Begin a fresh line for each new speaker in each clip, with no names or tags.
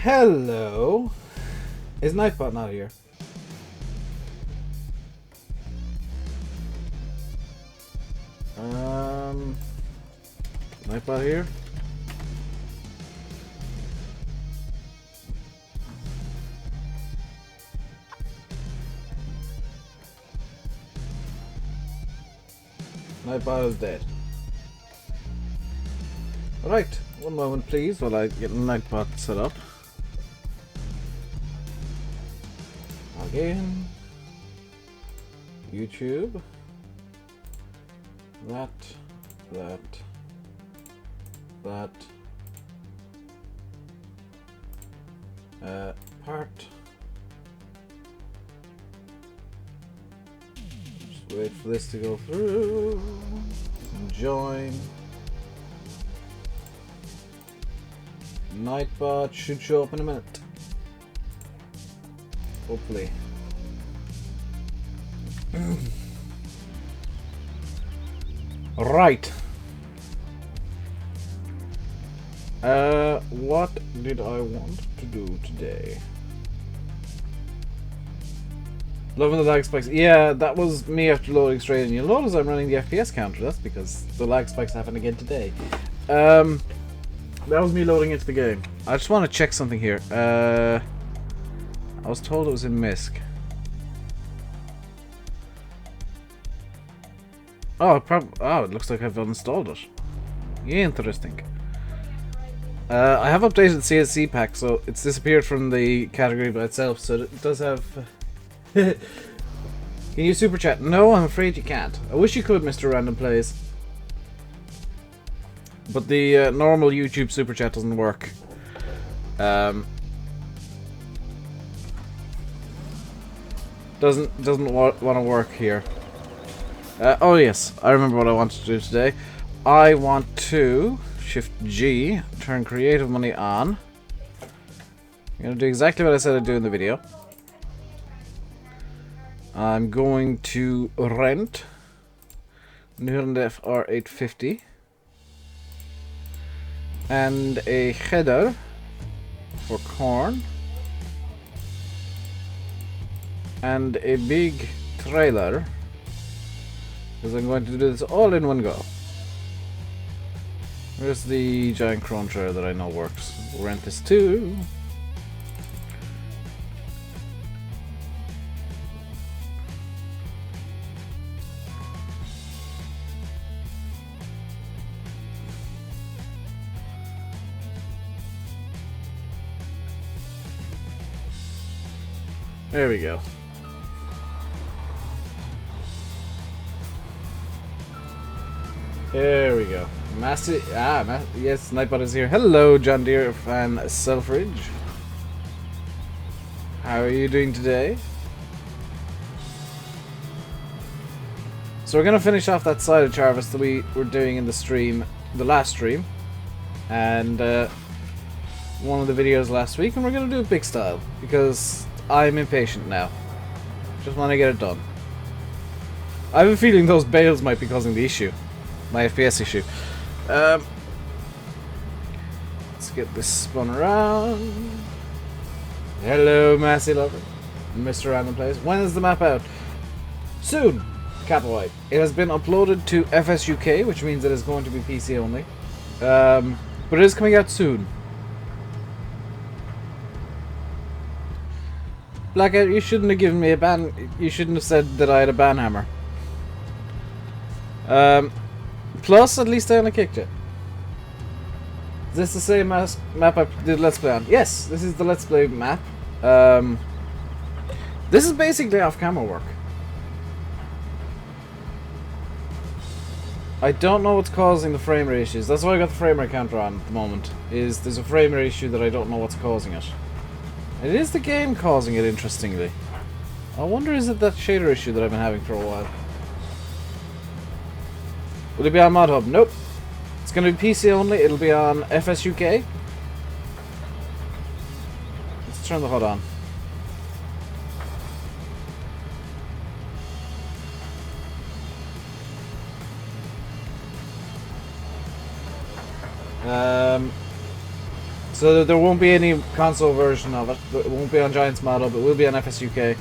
Hello. Is Nightbot not here? Nightbot here? Nightbot is dead. Right, one moment please while I get Nightbot set up. Again. YouTube. That. Part. Just wait for this to go through. Join. Nightbot should show up in a minute. Hopefully. Right. What did I want to do today? Loving the lag spikes. Yeah, that was me after loading straight in. You'll notice I'm running the FPS counter. That's because the lag spikes happen again today. That was me loading into the game. I just want to check something here. I was told it was in MISC. Oh, it looks like I've uninstalled it. Interesting. I have updated the CSC pack, so it's disappeared from the category by itself, so it does have... Can you super chat? No, I'm afraid you can't. I wish you could, Mr. Random Plays. But the normal YouTube super chat doesn't work. Doesn't want to work here. Oh yes, I remember what I wanted to do today. I want to Shift G, turn creative money on. I'm gonna do exactly what I said I'd do in the video. I'm going to rent Nurendef R850 and a header for corn and a big trailer because I'm going to do this all in one go. Where's the giant chrome trailer that I know works? We'll rent this too. There we go. There we go. Yes, Nightbot is here. Hello, John Deere fan Selfridge. How are you doing today? So we're gonna finish off that silage harvest that we were doing in the stream, the last stream, and one of the videos last week, and we're gonna do it big style because I'm impatient now. Just want to get it done. I have a feeling those bales might be causing the issue. My FPS issue. Let's get this spun around. Hello, Massey Lover. Mr. Random Plays. When is the map out? Soon. Capital White. It has been uploaded to FSUK, which means it is going to be PC only. But it is coming out soon. Blackout, you shouldn't have given me a ban. You shouldn't have said that I had a ban hammer. Plus, at least I only kicked it. Is this the same map I did Let's Play on? Yes, this is the Let's Play map. This is basically off-camera work. I don't know what's causing the frame rate issues. That's why I got the frame rate counter on at the moment. There's a frame rate issue that I don't know what's causing it. It is the game causing it, interestingly. I wonder, is it that shader issue that I've been having for a while? Will it be on Mod Hub? Nope. It's going to be PC only. It'll be on FSUK. Let's turn the HUD on. So there won't be any console version of it. It won't be on Giants Model, but it will be on FSUK.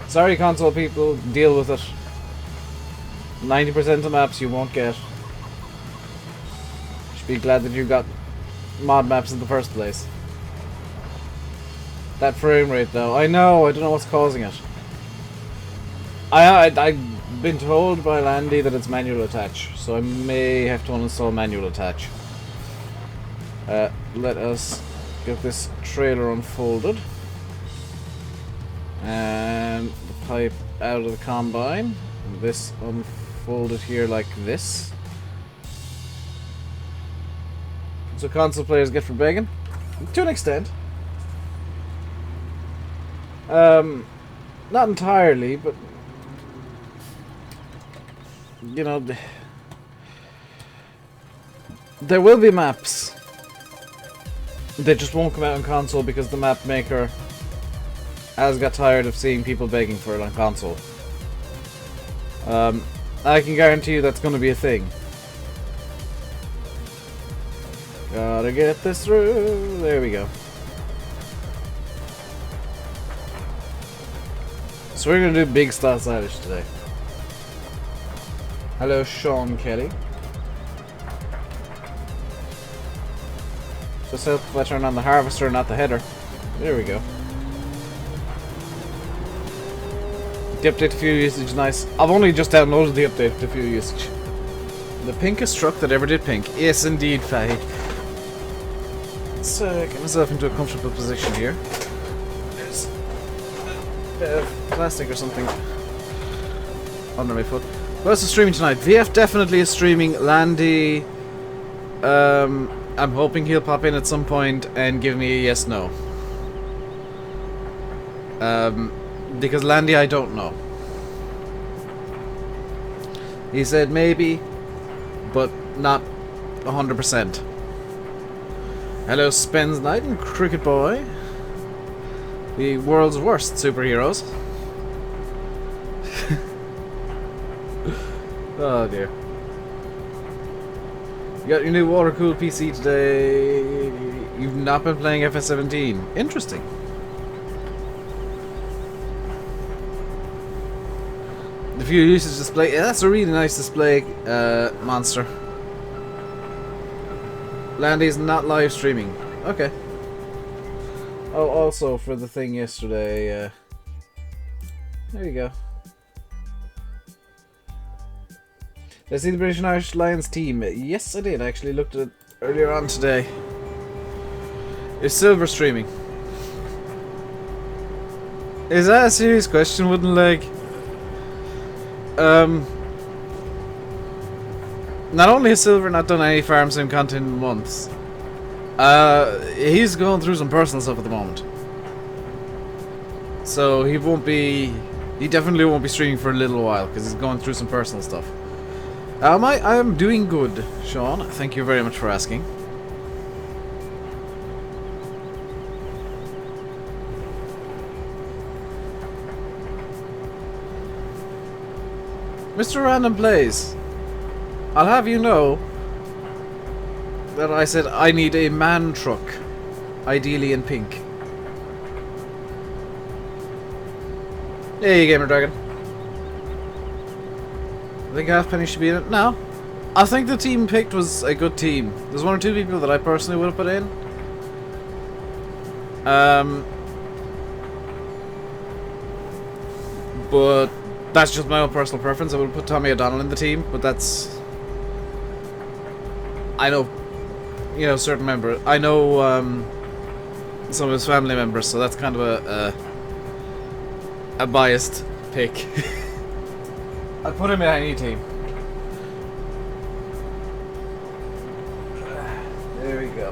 Sorry, console people, deal with it. 90% of maps you won't get. You should be glad that you got mod maps in the first place. That frame rate, though, I know. I don't know what's causing it. I've been told by Landy that it's manual attach, so I may have to uninstall manual attach. Let us get this trailer unfolded. And the pipe out of the combine. And this unfolded here like this. So console players get for begging. To an extent. Not entirely, but you know, there will be maps. They just won't come out on console because the map maker has got tired of seeing people begging for it on console. I can guarantee you that's going to be a thing. Gotta get this through. There we go. So we're going to do big style stylish today. Hello, Sean Kelly. Just help if I turn on the harvester, not the header. There we go. The update to fuel usage is nice. I've only just downloaded the update to fuel usage. The pinkest truck that ever did pink. Yes, indeed, Fahy. Let's get myself into a comfortable position here. There's a bit of plastic or something under my foot. Who else is streaming tonight? VF definitely is streaming. Landy, I'm hoping he'll pop in at some point and give me a yes/no. Because Landy, I don't know. He said maybe, but not 100%. Hello, Spence Knight and Cricket Boy. The world's worst superheroes. Oh dear. You got your new water-cooled PC today. You've not been playing FS17. Interesting. The fuel usage display. Yeah, that's a really nice display, monster. Landy's not live streaming. Okay. Oh, also for the thing yesterday, there you go. Did I see the British and Irish Lions team? Yes, I did. I actually looked at it earlier on today. Is Silver streaming? Is that a serious question, Wooden Leg? Not only has Silver not done any farm sim content in months, he's going through some personal stuff at the moment. So he definitely won't be streaming for a little while because he's going through some personal stuff. I'm doing good, Sean. Thank you very much for asking. Mr. Random Plays, I'll have you know that I said I need a man truck, ideally in pink. Hey, Gamer Dragon. I think Halfpenny should be in it. No. I think the team picked was a good team. There's one or two people that I personally would have put in. But that's just my own personal preference. I would have put Tommy O'Donnell in the team, but that's... I know, you know, certain members. I know some of his family members, so that's kind of a biased pick. I'd put him in any team. There we go.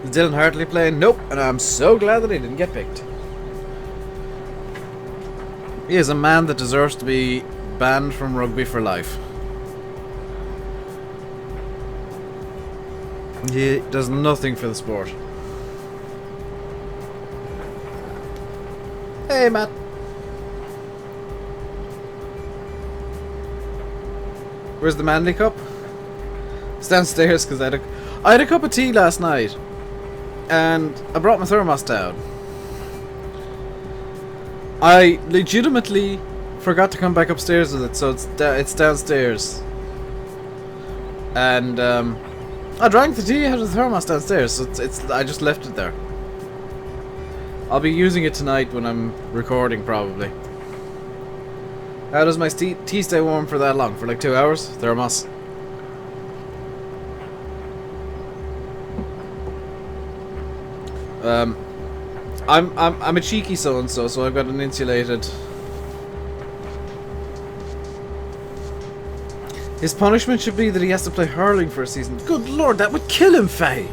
Is Dylan Hartley playing? Nope, and I'm so glad that he didn't get picked. He is a man that deserves to be banned from rugby for life. He does nothing for the sport. Hey, Matt. Where's the manly cup? It's downstairs because I had a cup of tea last night, and I brought my thermos down. I legitimately forgot to come back upstairs with it, so it's downstairs. And I drank the tea out of the thermos downstairs, so I just left it there. I'll be using it tonight when I'm recording, probably. How does my tea stay warm for that long? For like 2 hours? Thermos. I'm a cheeky so-and-so, so I've got an insulated. His punishment should be that he has to play hurling for a season. Good lord, that would kill him, Faye!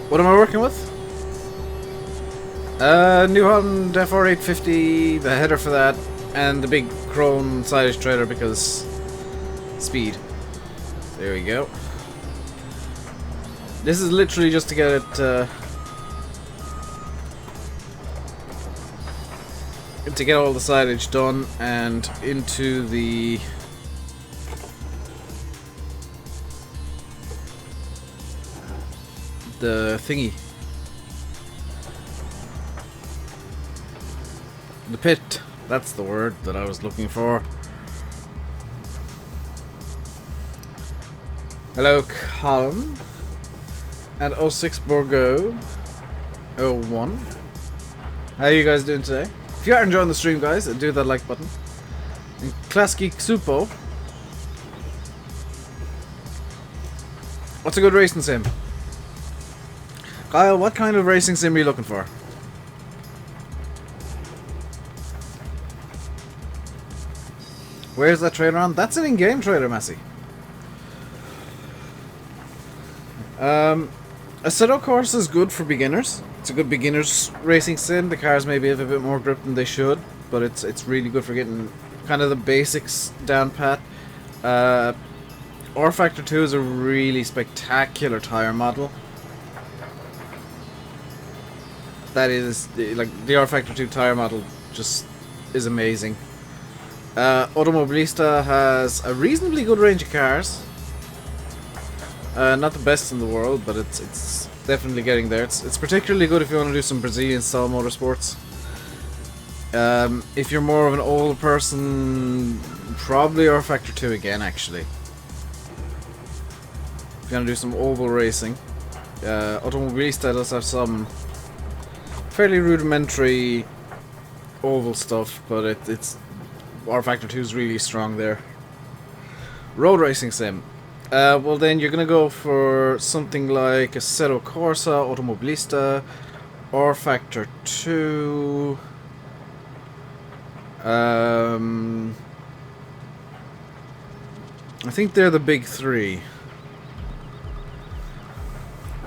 What am I working with? New Holland FR850, the header for that, and the big Krone silage trailer because speed. There we go. This is literally just to get it to get all the silage done and into the thingy. The pit. That's the word that I was looking for. Hello, Colin. And 06 Borgo 01. How are you guys doing today? If you are enjoying the stream, guys, do that like button. And Klasky Xupo. What's a good racing sim? Kyle, what kind of racing sim are you looking for? Where's that trailer on? That's an in-game trailer, Massey. Assetto Corsa is good for beginners. It's a good beginner's racing sim. The cars maybe have a bit more grip than they should, but it's really good for getting kind of the basics down pat. R Factor 2 is a really spectacular tire model. That is, like, the R Factor 2 tire model just is amazing. Automobilista has a reasonably good range of cars. Not the best in the world, but it's definitely getting there. It's particularly good if you want to do some Brazilian style motorsports. If you're more of an old person, probably R Factor 2 again, actually. If you want to do some oval racing, Automobilista does have some fairly rudimentary oval stuff, but it's R Factor 2 is really strong there. Road racing sim. Well then you're gonna go for something like Assetto Corsa, Automobilista, R Factor 2. I think they're the big three.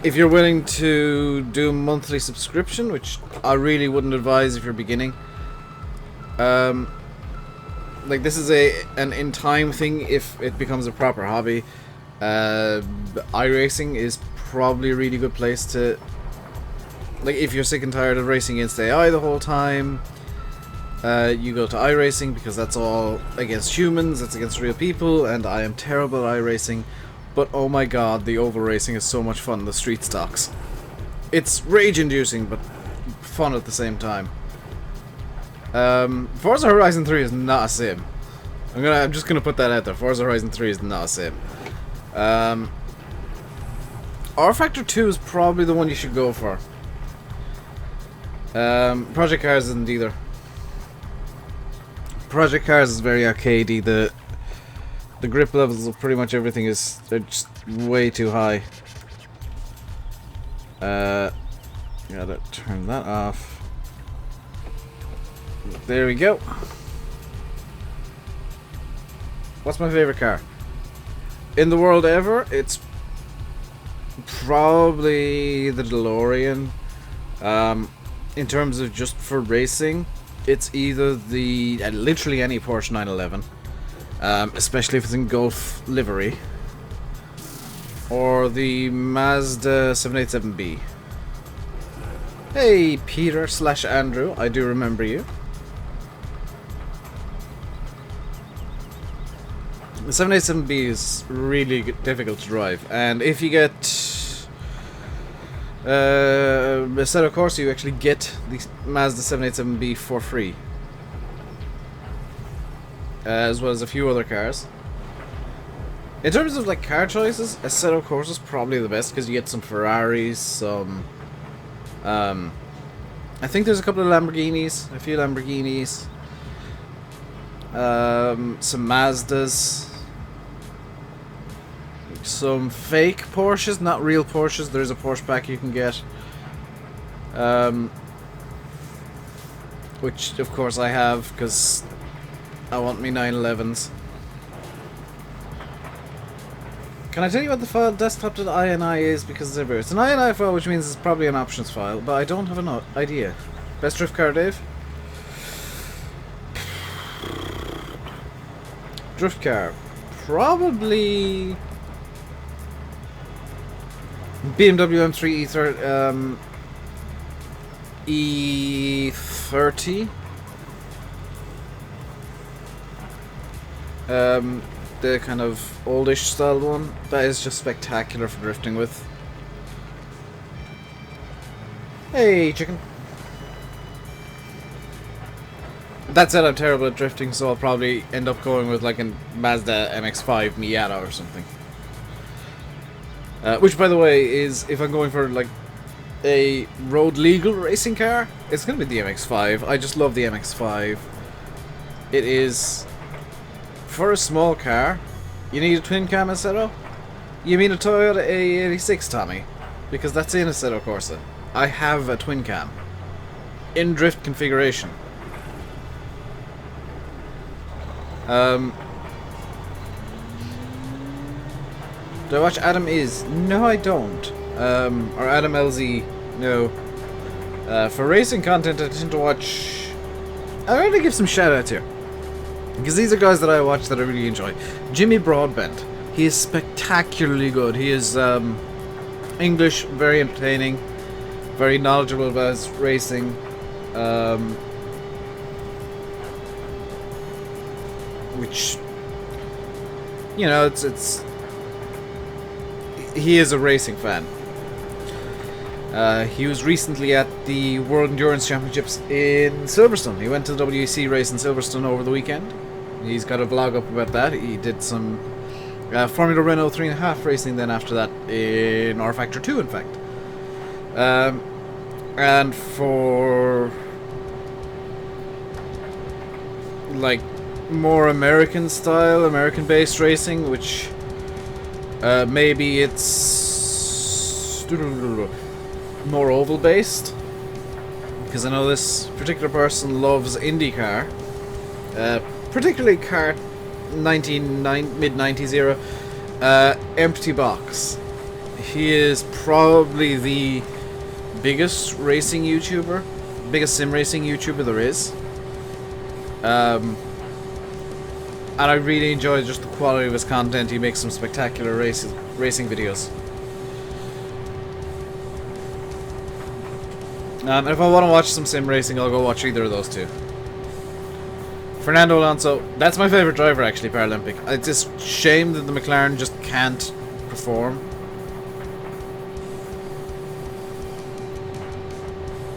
If you're willing to do a monthly subscription, which I really wouldn't advise if you're beginning. Like, this is an in-time thing if it becomes a proper hobby. iRacing is probably a really good place to... Like, if you're sick and tired of racing against AI the whole time, you go to iRacing, because that's all against humans, it's against real people, and I am terrible at iRacing. But oh my god, the oval racing is so much fun, the street stocks. It's rage-inducing, but fun at the same time. Forza Horizon 3 is not a sim. I'm just gonna put that out there. Forza Horizon 3 is not a sim. R Factor 2 is probably the one you should go for. Project Cars isn't either. Project Cars is very arcadey. The grip levels of pretty much everything they're just way too high. Gotta turn that off. There we go. What's my favorite car? In the world ever, it's probably the DeLorean. In terms of just for racing, it's either literally any Porsche 911, especially if it's in Gulf livery, or the Mazda 787B. Hey, Peter / Andrew, I do remember you. The 787B is really difficult to drive, and if you get a set of course, you actually get the Mazda 787B for free, as well as a few other cars. In terms of like car choices, Assetto Corsa is probably the best because you get some Ferraris, some I think there's a couple of Lamborghinis, a few Lamborghinis, some Mazdas, some fake Porsches, not real Porsches. There's a Porsche pack you can get, which of course I have because I want me 911s. Can I tell you what the file desktop.ini is? Because it's everywhere. It's an INI file, which means it's probably an options file, but I don't have an idea. Best drift car, Dave? Drift car. Probably BMW M3 E30. The kind of oldish style one. That is just spectacular for drifting with. Hey, chicken. That said, I'm terrible at drifting, so I'll probably end up going with like a Mazda MX-5 Miata or something. Which, by the way, is if I'm going for like a road legal racing car, it's gonna be the MX-5. I just love the MX-5. It is. For a small car, you need a twin cam Assetto? You mean a Toyota A86, Tommy? Because that's in Assetto Corsa. I have a twin cam. In drift configuration. Do I watch Adam Is? No, I don't. Or Adam LZ? No. For racing content, I tend to watch... I'm going to give some shout-outs here. Because these are guys that I watch that I really enjoy. Jimmy Broadbent. He is spectacularly good. He is English, very entertaining, very knowledgeable about his racing. Which, you know, it's he is a racing fan. He was recently at the World Endurance Championships in Silverstone. He went to the WEC race in Silverstone over the weekend. He's got a vlog up about that. He did some Formula Renault 3.5 racing then after that in R Factor 2, in fact. And for like more American style, American based racing, which maybe it's more oval based, because I know this particular person loves IndyCar, particularly car mid-90s era. Empty Box. He is probably the biggest racing YouTuber, biggest sim racing YouTuber there is. And I really enjoy just the quality of his content. He makes some spectacular racing videos. And if I want to watch some sim racing, I'll go watch either of those two. Fernando Alonso, that's my favourite driver actually, Paralympic. It's just a shame that the McLaren just can't perform.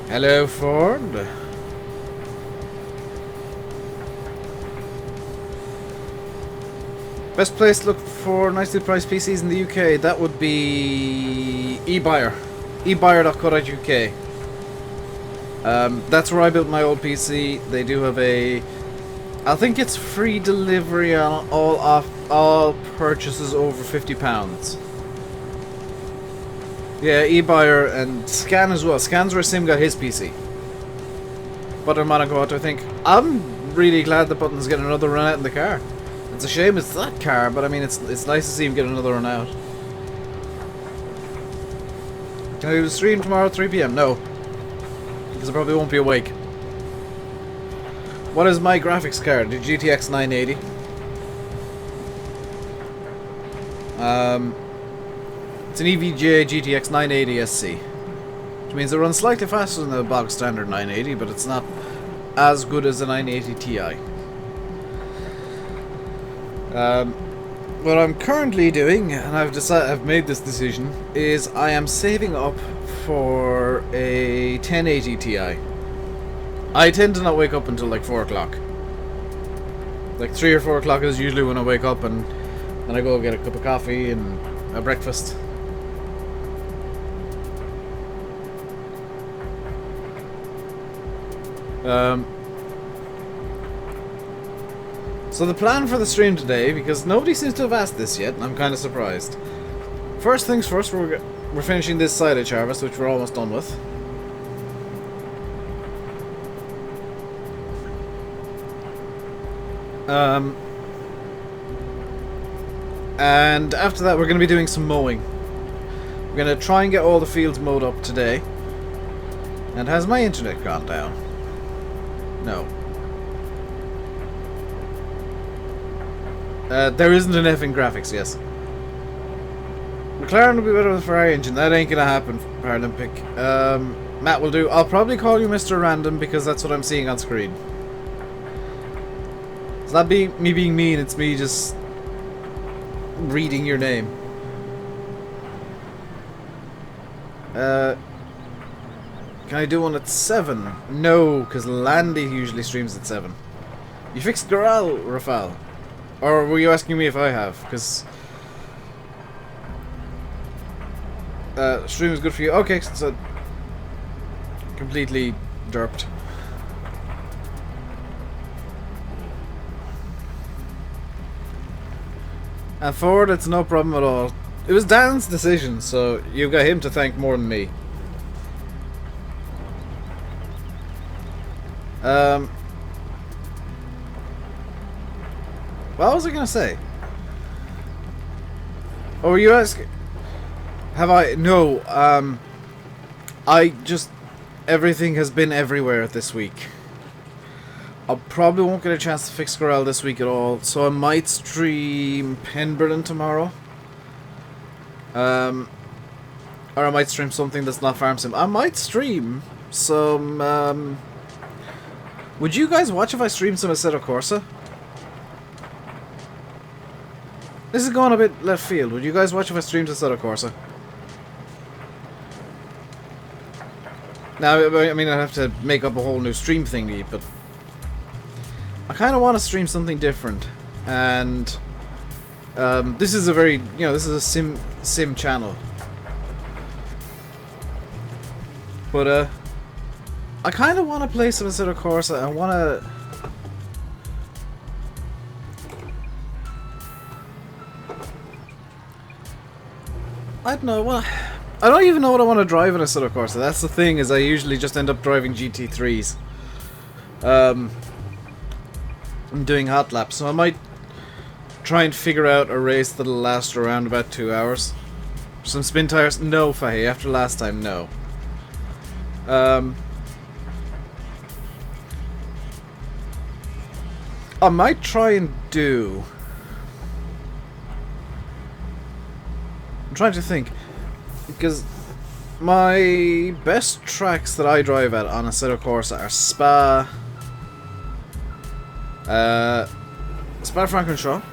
Hello, Ford. Best place to look for nicely priced PCs in the UK, that would be eBuyer. eBuyer.co.uk. That's where I built my old PC. They do have a... I think it's free delivery on all purchases over £50. Yeah, eBuyer and Scan as well. Scan's where Sim got his PC. Butter Monaco, I think. I'm really glad that Button's getting another run out in the car. It's a shame it's that car, but I mean it's nice to see him get another run out. Can I do the stream tomorrow at 3 PM? No. Because I probably won't be awake. What is my graphics card? The GTX 980. It's an EVGA GTX 980 SC. Which means it runs slightly faster than the bog standard 980, but it's not as good as the 980 Ti. What I'm currently doing, and I've made this decision, is I am saving up for a 1080 Ti. I tend to not wake up until like 4 o'clock. Like 3 or 4 o'clock is usually when I wake up, and I go get a cup of coffee and a breakfast. So the plan for the stream today, because nobody seems to have asked this yet, and I'm kind of surprised. First things first, we're finishing this silage harvest, which we're almost done with. And after that, we're going to be doing some mowing. We're going to try and get all the fields mowed up today. And has my internet gone down? No. There isn't an F in graphics, yes. McLaren will be better with a Ferrari engine. That ain't gonna happen, Paralympic. Matt will do. I'll probably call you Mr. Random because that's what I'm seeing on screen. It's not me being mean, it's me just reading your name. Can I do one at 7? No, because Landy usually streams at 7. You fixed Goral, Rafal? Or were you asking me if I have? Because stream is good for you. Okay, so completely derped. And Ford, it's no problem at all. It was Dan's decision, so you've got him to thank more than me. What was I gonna say? Oh, were you asking? Have I? No, I just... Everything has been everywhere this week. I probably won't get a chance to fix Corral this week at all, so I might stream Penberlan tomorrow. Or I might stream something that's not Farm Sim. I might stream some, would you guys watch if I stream some Assetto Corsa? This is going a bit left field. Would you guys watch if I streamed Assetto Corsa? Now, I mean, I'd have to make up a whole new stream thingy, but I kind of want to stream something different. And this is a very, you know, this is a sim channel. But I kind of want to play some Assetto Corsa. I want to... I don't know, I don't even know what I want to drive in a Assetto Corsa. That's the thing, is I usually just end up driving GT3s. I'm doing hot laps, so I might try and figure out a race that'll last around about 2 hours. Some spin tires? No, Fahy, after last time, no. I might try and do... I'm trying to think, because my best tracks that I drive at on Assetto Corsa are Spa, Spa-Francorchamps,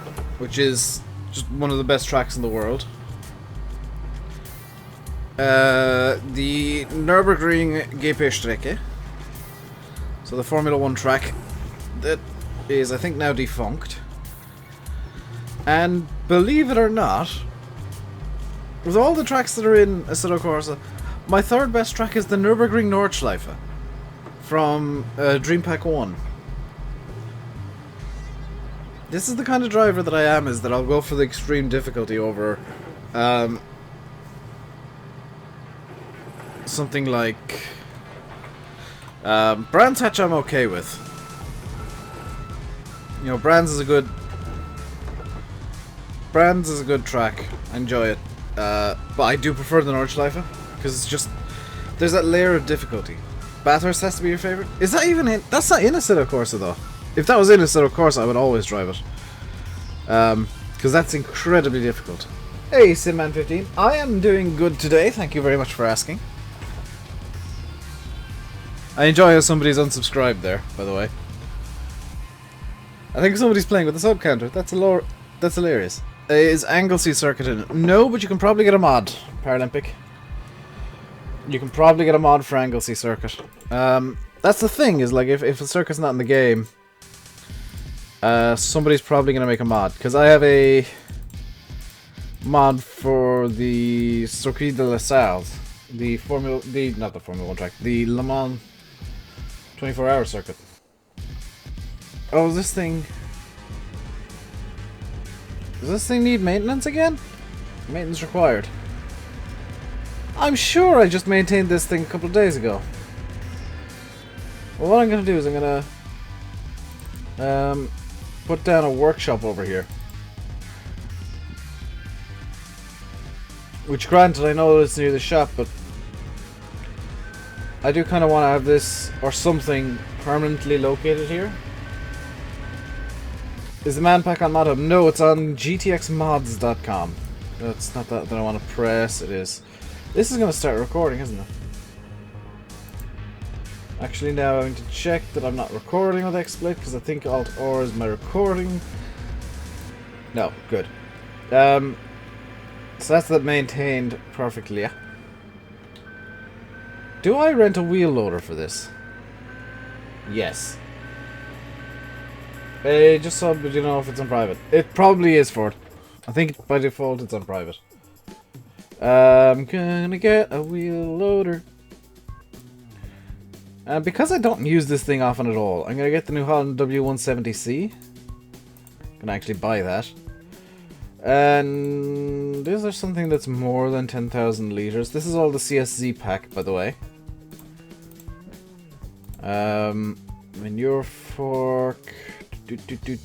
which is just one of the best tracks in the world. The Nürburgring GP-Strecke, so the Formula 1 track that is, I think, now defunct. And believe it or not, with all the tracks that are in Assetto Corsa, my third best track is the Nürburgring Nordschleife from Dream Pack 1. This is the kind of driver that I am, is that I'll go for the extreme difficulty over something like Brands Hatch I'm okay with. You know, Brands is a good track. I enjoy it. But I do prefer the Nordschleife, because it's just, there's that layer of difficulty. Bathurst has to be your favorite. Is that even in? That's not in Assetto Corsa though. If that was in Assetto Corsa, I would always drive it. Because that's incredibly difficult. Hey, Simman15. I am doing good today. Thank you very much for asking. I enjoy how somebody's unsubscribed there, by the way. I think somebody's playing with the sub counter. That's hilarious. Is Anglesey Circuit in it? No, but you can probably get a mod, Paralympic. You can probably get a mod for Anglesey Circuit. That's the thing, is like if a circuit's not in the game, somebody's probably gonna make a mod. Because I have a mod for the Circuit de la Salle, not the Formula 1 track, the Le Mans 24-hour circuit. Oh, does this thing need maintenance again? Maintenance required. I'm sure I just maintained this thing a couple of days ago. Well, what I'm going to do is I'm going to put down a workshop over here. Which, granted, I know it's near the shop, but I do kind of want to have this or something permanently located here. Is the man pack on ModHub? No, it's on gtxmods.com. That's not that I want to press. It is. This is going to start recording, isn't it? Actually, now I'm going to check that I'm not recording with XSplit, because I think Alt-R is my recording. No, good. So that's that maintained perfectly, yeah. Do I rent a wheel loader for this? Yes. Just so you know if it's on private. It probably is for it. I think by default it's on private. I'm gonna get a wheel loader. Because I don't use this thing often at all, I'm gonna get the New Holland W170C. Gonna actually buy that. And is there something that's more than 10,000 liters? This is all the CSZ pack, by the way. Manure fork.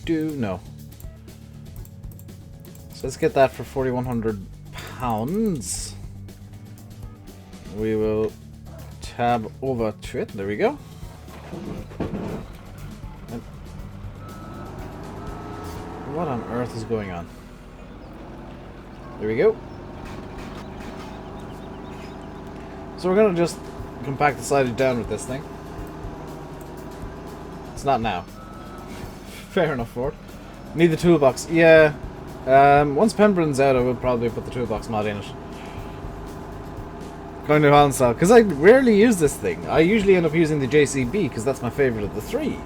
No. So let's get that for £4,100. We will tab over to it. There we go. And what on earth is going on? There we go. So we're gonna just compact the silage down with this thing. It's not now. Fair enough for it. Need the toolbox. Yeah. Once Penberlan's out, I will probably put the toolbox mod in it. Going to Holland style. Because I rarely use this thing. I usually end up using the JCB because that's my favourite of the three.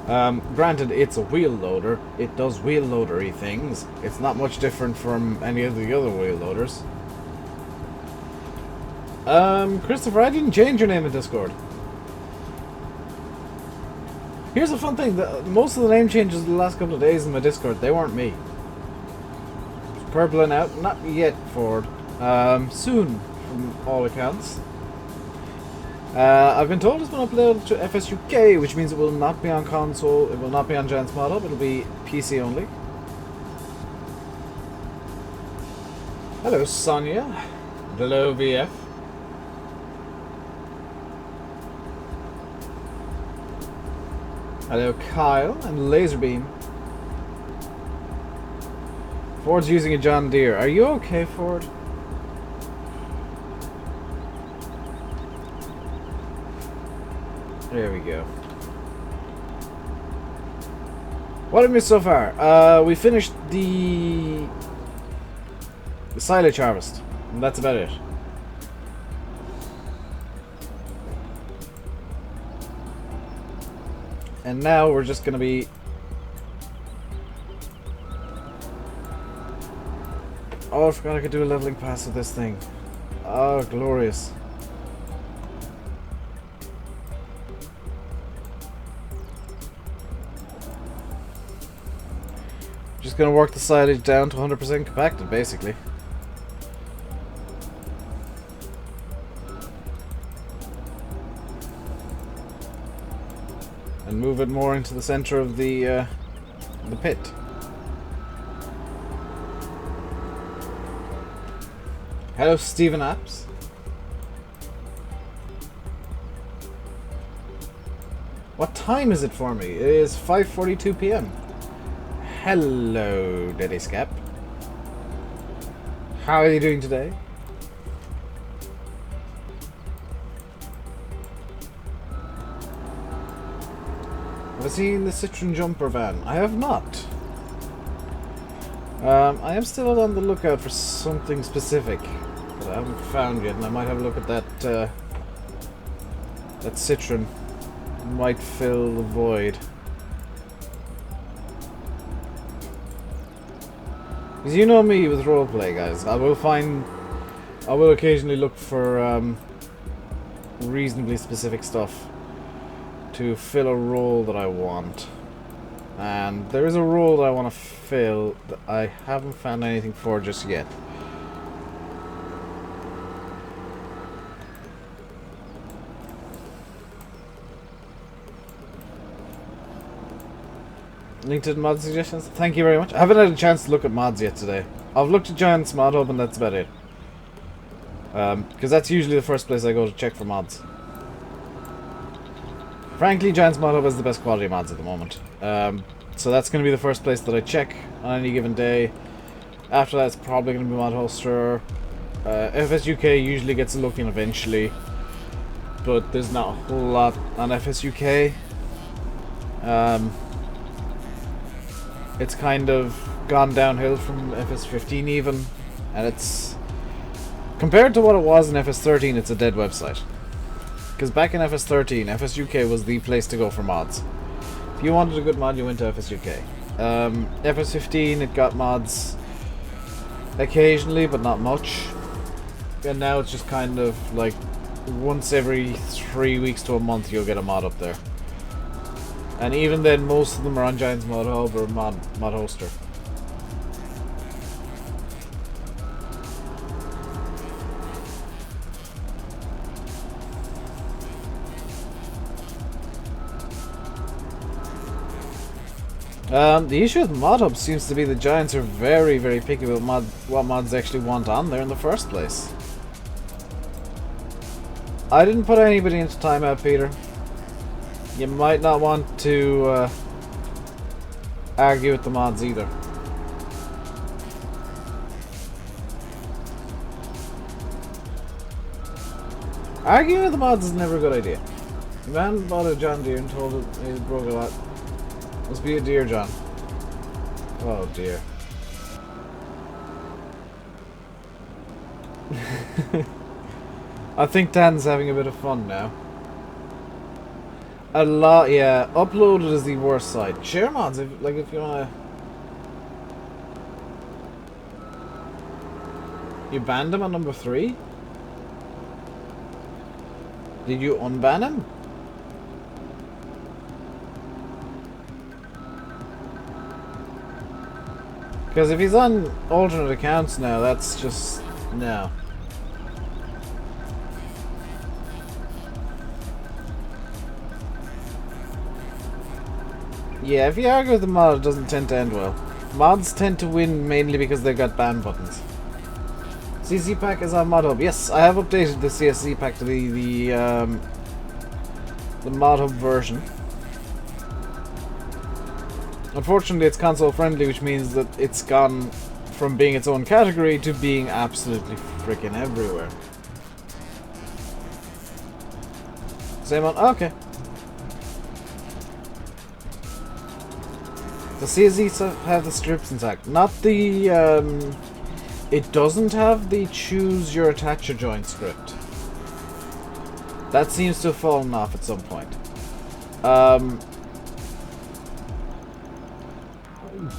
Granted, it's a wheel loader. It does wheel loadery things. It's not much different from any of the other wheel loaders. Christopher, I didn't change your name in Discord. Here's a fun thing. Most of the name changes the last couple of days in my Discord, they weren't me. Purpling out, not yet, Ford. Soon, from all accounts. I've been told it's been uploaded to FSUK, which means it will not be on console, it will not be on Giants ModHub, it'll be PC only. Hello, Sonia. Hello, VF. Hello, Kyle and Laserbeam. Ford's using a John Deere. Are you okay, Ford? There we go. What have we missed so far? We finished the silage harvest, and that's about it. And now we're just gonna be... Oh, I forgot I could do a leveling pass with this thing. Oh, glorious. Just gonna work the silage down to 100% compacted, basically. And move it more into the center of the pit. Hello, Stephen Apps. What time is it for me? It is 5:42 p.m. Hello, Daddy Scap. How are you doing today? Have I seen the Citroen jumper van? I have not. I am still on the lookout for something specific that I haven't found yet, and I might have a look at that that Citroen. Might fill the void. Because you know me with roleplay, guys. I will occasionally look for reasonably specific stuff to fill a role that I want. And there is a role that I want to fill that I haven't found anything for just yet. LinkedIn mod suggestions? Thank you very much. I haven't had a chance to look at mods yet today. I've looked at Giant's Mod Hub and that's about it. Because that's usually the first place I go to check for mods. Frankly, Giant's Mod Hub has the best quality mods at the moment. So that's going to be the first place that I check on any given day. After that, it's probably going to be Mod Holster. FS UK usually gets a look in eventually. But there's not a whole lot on FS UK. It's kind of gone downhill from FS15 even, and it's compared to what it was in FS13, it's a dead website. Because back in FS13, FS UK was the place to go for mods. If you wanted a good mod, you went to FS UK. FS15, it got mods occasionally, but not much. And now it's just kind of like once every 3 weeks to a month you'll get a mod up there. And even then, most of them are on Giant's Mod Hub or Mod Hoster. The issue with Mod Hub seems to be the Giants are very, very picky about what mods they actually want on there in the first place. I didn't put anybody into timeout, Peter. You might not want to argue with the mods either. Arguing with the mods is never a good idea. The man bought a John Deere and told it he broke a lot. Must be a deer, John. Oh dear. I think Dan's having a bit of fun now. A lot, yeah. Uploaded is the worst side. Share mods, if you wanna. You banned him on number 3? Did you unban him? Because if he's on alternate accounts now, that's just no. Yeah, if you argue with the mod, it doesn't tend to end well. Mods tend to win mainly because they've got ban buttons. CC pack is on Mod Hub. Yes, I have updated the CSC pack to the Mod Hub version. Unfortunately, it's console friendly, which means that it's gone from being its own category to being absolutely freaking everywhere. Same on. Okay. The CSZ have the strips intact. Not the, it doesn't have the choose your attacher joint script. That seems to have fallen off at some point.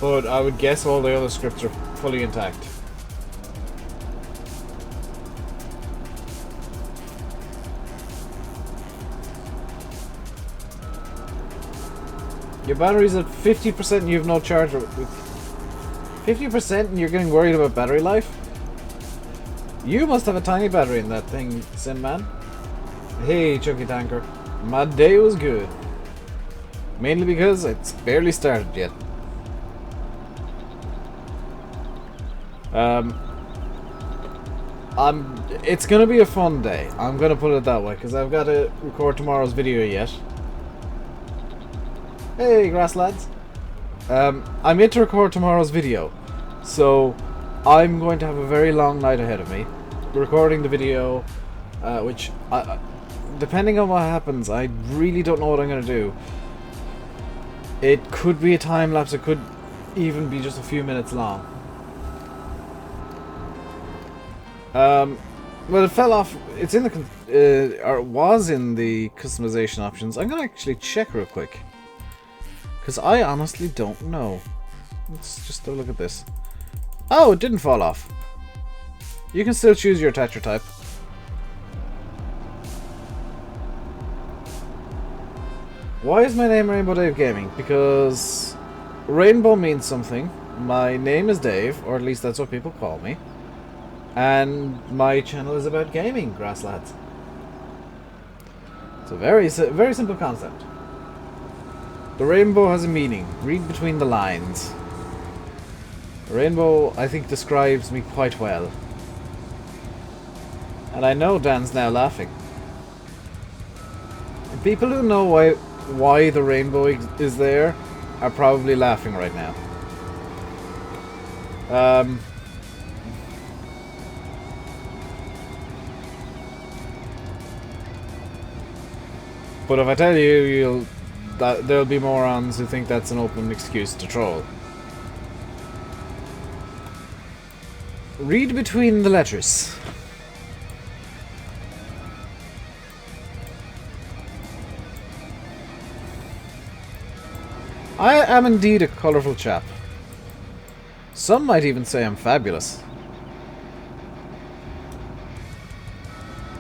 But I would guess all the other scripts are fully intact. Your battery's at 50% and you have no charger. 50% and you're getting worried about battery life? You must have a tiny battery in that thing, Sin Man. Hey, Chucky Tanker. My day was good. Mainly because it's barely started yet. It's gonna be a fun day. I'm gonna put it that way, because I've got to record tomorrow's video yet. Hey, grass lads. I'm in to record tomorrow's video, so I'm going to have a very long night ahead of me, recording the video, which, depending on what happens, I really don't know what I'm going to do. It could be a time lapse, it could even be just a few minutes long. Well, it fell off. It's in the or it was in the customization options. I'm gonna actually check real quick, because I honestly don't know. Let's just have a look at this. Oh, it didn't fall off. You can still choose your attacher type. Why is my name Rainbow Dave Gaming? Because Rainbow means something. My name is Dave, or at least that's what people call me. And my channel is about gaming, grasslads. It's a very simple concept. The rainbow has a meaning. Read between the lines. The rainbow, I think, describes me quite well. And I know Dan's now laughing. And people who know why the rainbow is there are probably laughing right now. But if I tell you, there'll be morons who think that's an open excuse to troll. Read between the letters. I am indeed a colourful chap. Some might even say I'm fabulous.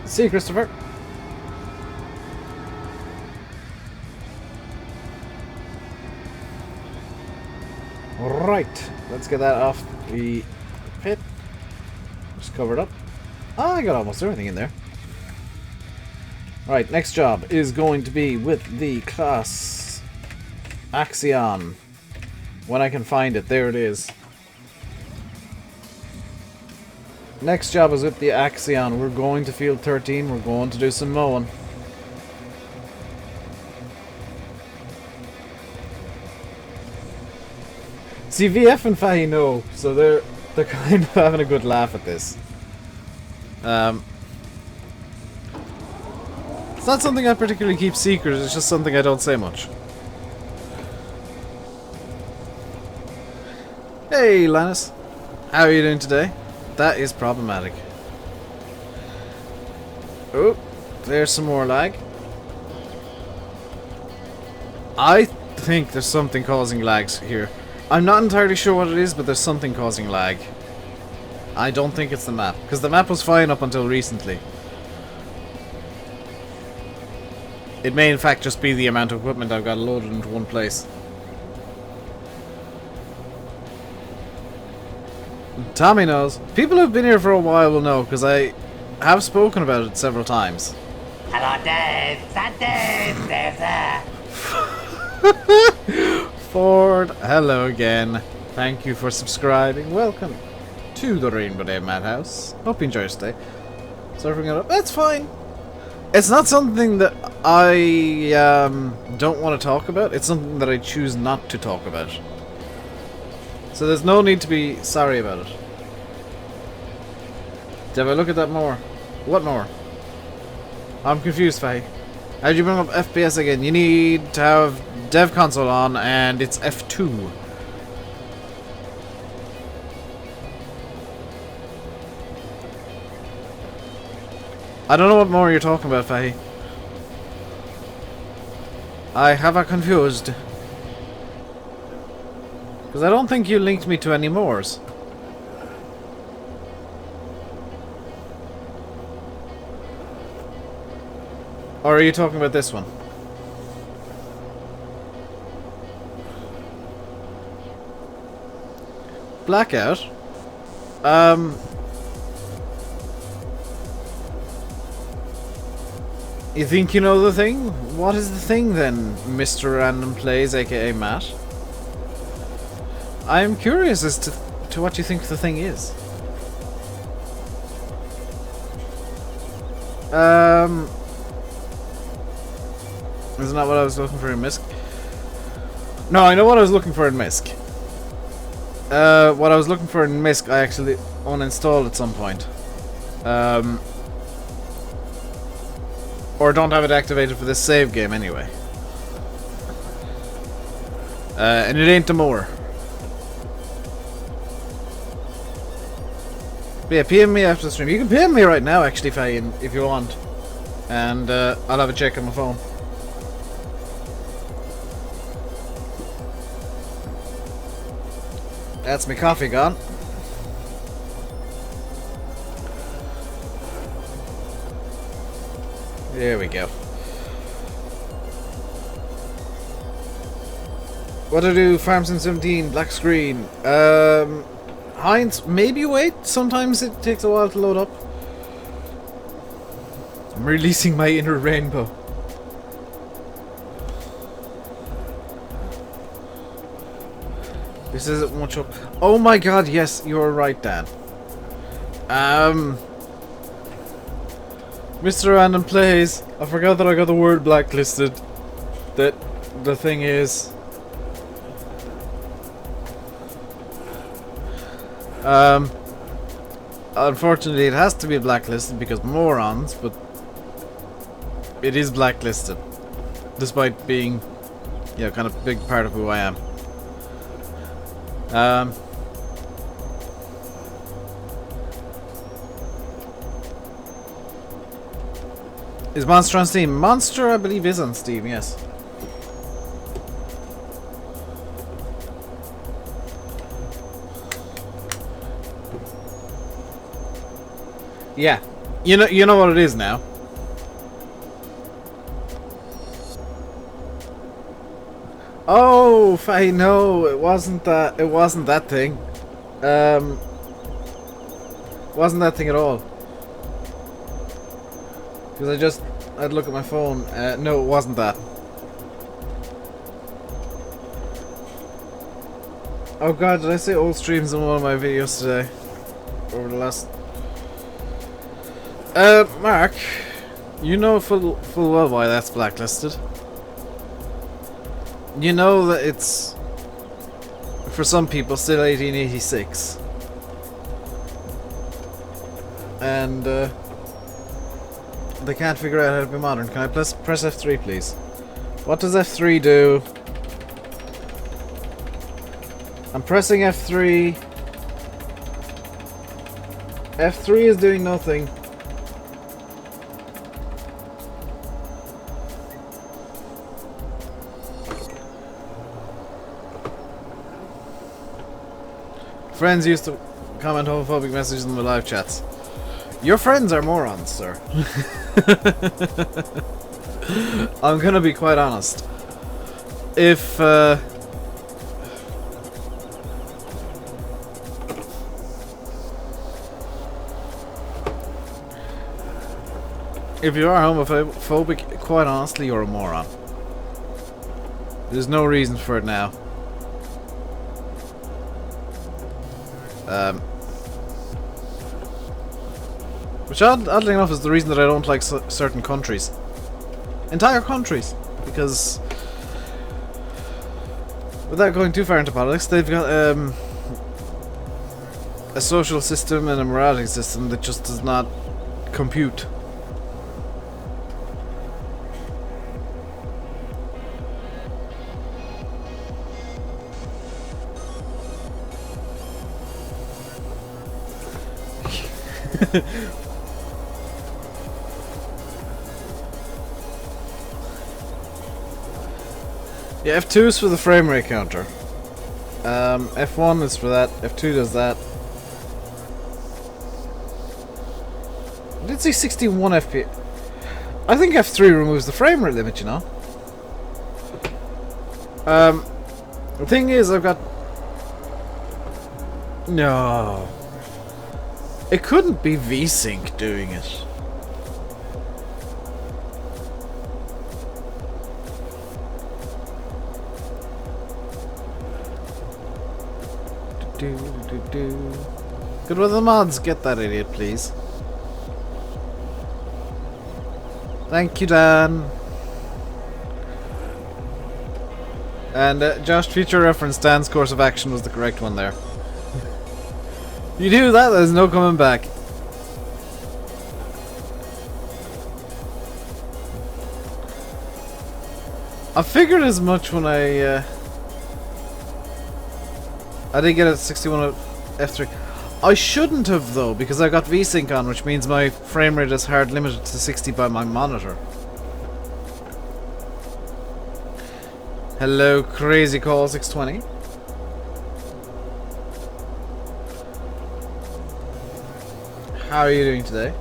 See you, Christopher. Right, let's get that off the pit. Just cover it up. Oh, I got almost everything in there. Right, next job is going to be with the class Axion. When I can find it, there it is. Next job is with the Axion. We're going to field 13. We're going to do some mowing. See, VF and Fahy know, so they're kind of having a good laugh at this. It's not something I particularly keep secret, it's just something I don't say much. Hey, Linus. How are you doing today? That is problematic. Oh, there's some more lag. I think there's something causing lags here. I'm not entirely sure what it is, but there's something causing lag. I don't think it's the map, because the map was fine up until recently. It may in fact just be the amount of equipment I've got loaded into one place. Tommy knows. People who've been here for a while will know, because I have spoken about it several times.
Hello, Dave. It's Dave. There's
Ford, hello again. Thank you for subscribing. Welcome to the Rainbow Dave Madhouse. Hope you enjoy your stay. Surfing it up. That's fine. It's not something that I don't want to talk about. It's something that I choose not to talk about. So there's no need to be sorry about it. Did I look at that more? What more? I'm confused, Faye. How'd you bring up FPS again? You need to have Dev Console on, and it's F2. I don't know what more you're talking about, Fahy. I have a confused. Because I don't think you linked me to any mores. Or are you talking about this one? Blackout? You think you know the thing? What is the thing then, Mr. Random Plays, aka Matt? I'm curious as to what you think the thing is. Isn't that what I was looking for in MISC? No, I know what I was looking for in MISC. What I was looking for in MISC, I actually uninstalled at some point. Or don't have it activated for this save game anyway. And it ain't the mower. But yeah, PM me after the stream. You can PM me right now, actually, if you want. And I'll have a check on my phone. That's my coffee gone. There we go. What to do? Farm Sim 17, black screen. Heinz, maybe wait. Sometimes it takes a while to load up. I'm releasing my inner rainbow. This isn't much up. Oh my god, yes, you're right, Dan. Mr. Random Plays. I forgot that I got the word blacklisted. That the thing is. Unfortunately, it has to be blacklisted because morons, but it is blacklisted, despite being, yeah, kind of a big part of who I am. Is Monster on Steam? Monster, I believe, is on Steam, yes. Yeah, you know what it is now. Oh, no, it wasn't that. It wasn't that thing. Wasn't that thing at all. Because I'd look at my phone. No, it wasn't that. Oh god, did I say old streams in one of my videos today? Over the last. Mark, you know full well why that's blacklisted. You know that it's, for some people, still 1886. And, they can't figure out how to be modern. Can I press F3, please? What does F3 do? I'm pressing F3. F3 is doing nothing. Friends used to comment homophobic messages in the live chats. Your friends are morons, sir. I'm gonna be quite honest. If you are homophobic, quite honestly, you're a moron. There's no reason for it now. Which, oddly enough, is the reason that I don't like certain countries. Entire countries. Because, without going too far into politics, they've got a social system and a morality system that just does not compute. Yeah, F2 is for the frame rate counter. F1 is for that. F2 does that. I did say 61 FPS. I think F3 removes the frame rate limit, you know. The thing is, I've got... No. It couldn't be VSync doing it. Could one of the mods get that idiot, please? Thank you, Dan. And Josh, future reference, Dan's course of action was the correct one there. You do that, there's no coming back. I figured as much when I I did get a 61 F3. I shouldn't have though, because I got VSync on, which means my frame rate is hard limited to 60 by my monitor. Hello, Crazy Call 620. How are you doing today?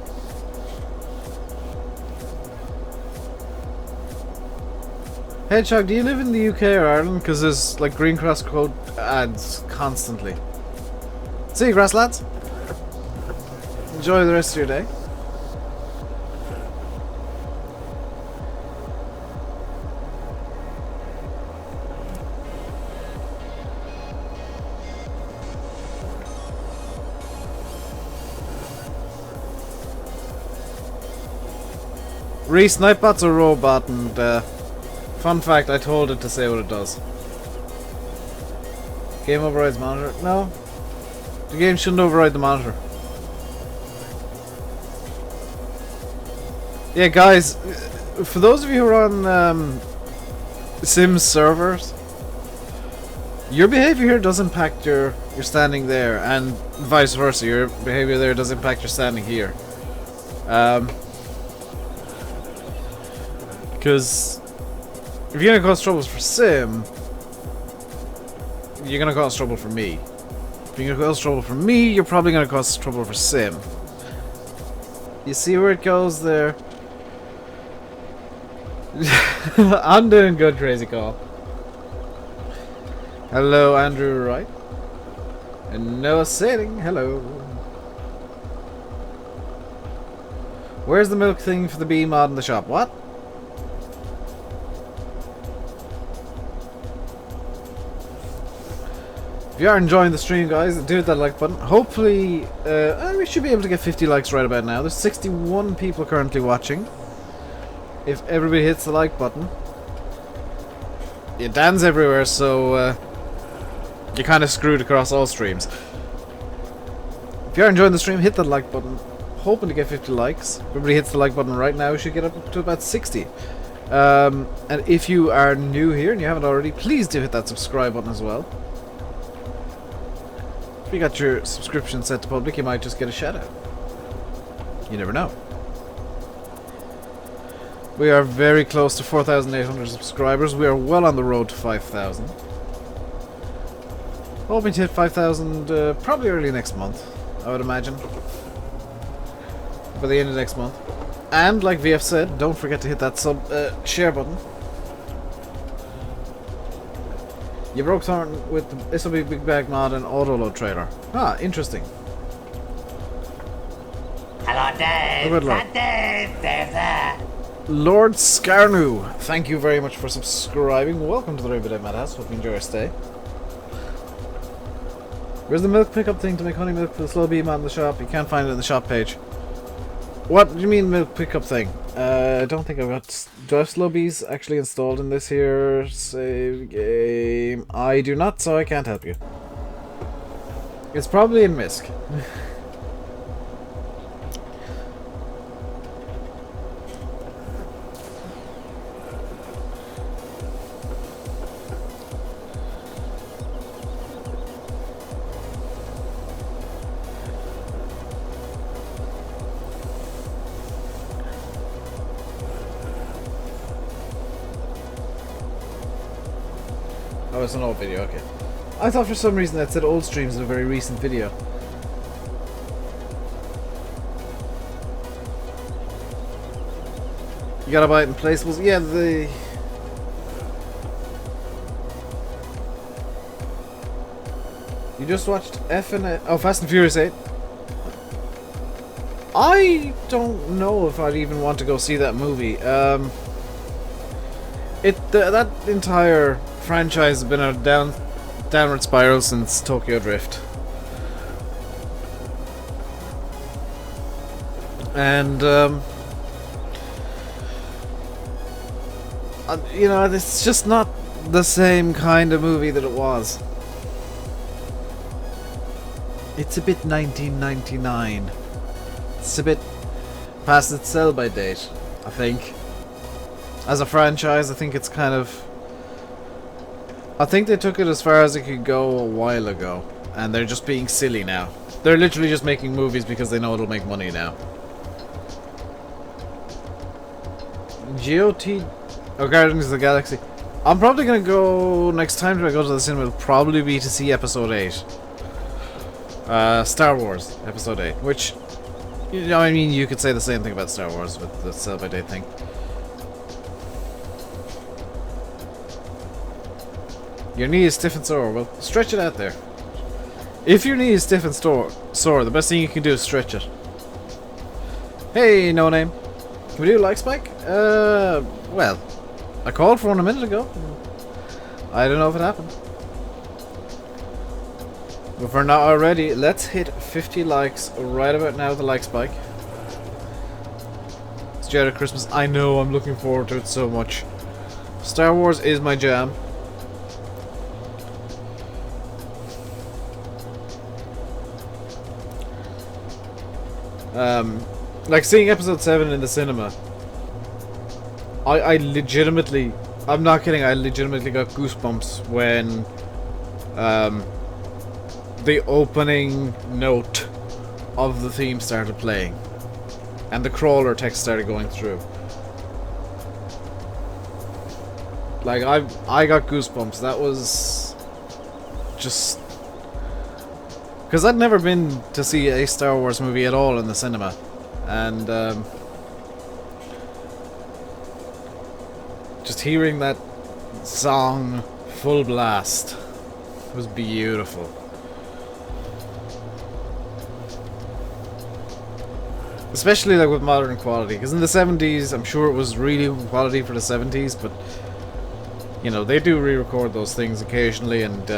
Hedgehog, do you live in the UK or Ireland? Because there's like Green Cross code ads constantly. See you, grass lads. Enjoy the rest of your day. Reese, Nightbot's a robot, and fun fact, I told it to say what it does. Game overrides monitor? No. The game shouldn't override the monitor. Yeah, guys, for those of you who are on Sims servers, your behavior here does impact your standing there, and vice versa. Your behavior there does impact your standing here. Because if you're gonna cause troubles for Sim, you're gonna cause trouble for me. If you're gonna cause trouble for me, you're probably gonna cause trouble for Sim. You see where it goes there? I'm doing good, Crazy Call. Hello, Andrew Wright. And Noah Sailing, hello. Where's the milk thing for the bee mod in the shop? What? If you are enjoying the stream, guys, do hit that like button. Hopefully, we should be able to get 50 likes right about now. There's 61 people currently watching. If everybody hits the like button. Yeah, Dan's everywhere, so you're kind of screwed across all streams. If you are enjoying the stream, hit that like button. Hoping to get 50 likes. If everybody hits the like button right now, we should get up to about 60. And if you are new here and you haven't already, please do hit that subscribe button as well. If you got your subscription set to public, you might just get a shout out. You never know. We are very close to 4,800 subscribers. We are well on the road to 5,000. Hoping to hit 5,000 probably early next month, I would imagine. By the end of next month. And like VF said, don't forget to hit that share button. You broke Thornton with the SOB Big Bag mod and Autoload trailer. Ah, interesting.
Hello, Dave.
Oh, good Lord.
Dave. There's that.
Lord Scarnu, thank you very much for subscribing. Welcome to the Rainbow Day Madhouse. Hope you enjoy your stay. Where's the milk pickup thing to make honey milk for the slow bee mod in the shop? You can't find it in the shop page. What do you mean milk pickup thing? I don't think I've got... Do I have slow bees actually installed in this here save game? I do not, so I can't help you. It's probably in MISC. Oh, it's an old video, okay. I thought for some reason that said old streams in a very recent video. You gotta buy it in placeables? Yeah, You just watched Fast and Furious 8? I don't know if I'd even want to go see that movie. That entire franchise has been a downward spiral since Tokyo Drift. And, you know, it's just not the same kind of movie that it was. It's a bit 1999. It's a bit past its sell-by date, I think. As a franchise, I think it's kind of I think they took it as far as it could go a while ago, and they're just being silly now. They're literally just making movies because they know it'll make money now. GOT... Oh, Guardians of the Galaxy. I'm probably going to go... Next time I go to the cinema, it'll probably be to see Episode 8. Star Wars, Episode 8. Which, you know, I mean, you could say the same thing about Star Wars with the sell-by-date thing. Your knee is stiff and sore. Well, stretch it out there. If your knee is stiff and sore, the best thing you can do is stretch it. Hey, no name. Can we do a like spike? Well, I called for one a minute ago. I don't know if it happened. But if we're not already, let's hit 50 likes right about now with the like spike. It's Jedi Christmas. I know, I'm looking forward to it so much. Star Wars is my jam. Like seeing episode 7 in the cinema, I legitimately, I'm not kidding, I legitimately got goosebumps when the opening note of the theme started playing and the crawler text started going through. Like, I got goosebumps. That was just... Because I'd never been to see a Star Wars movie at all in the cinema. And just hearing that song full blast was beautiful. Especially like with modern quality, because in the 70s I'm sure it was really quality for the 70s, but you know, they do re-record those things occasionally. And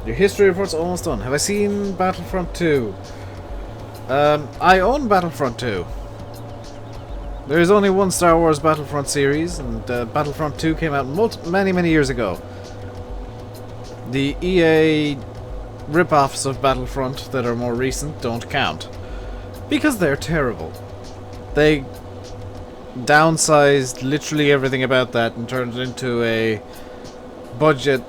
your history report's almost done. Have I seen Battlefront 2? I own Battlefront 2. There is only one Star Wars Battlefront series, and Battlefront 2 came out many years ago. The EA rip-offs of Battlefront that are more recent don't count, because they're terrible. They downsized literally everything about that and turned it into a budget,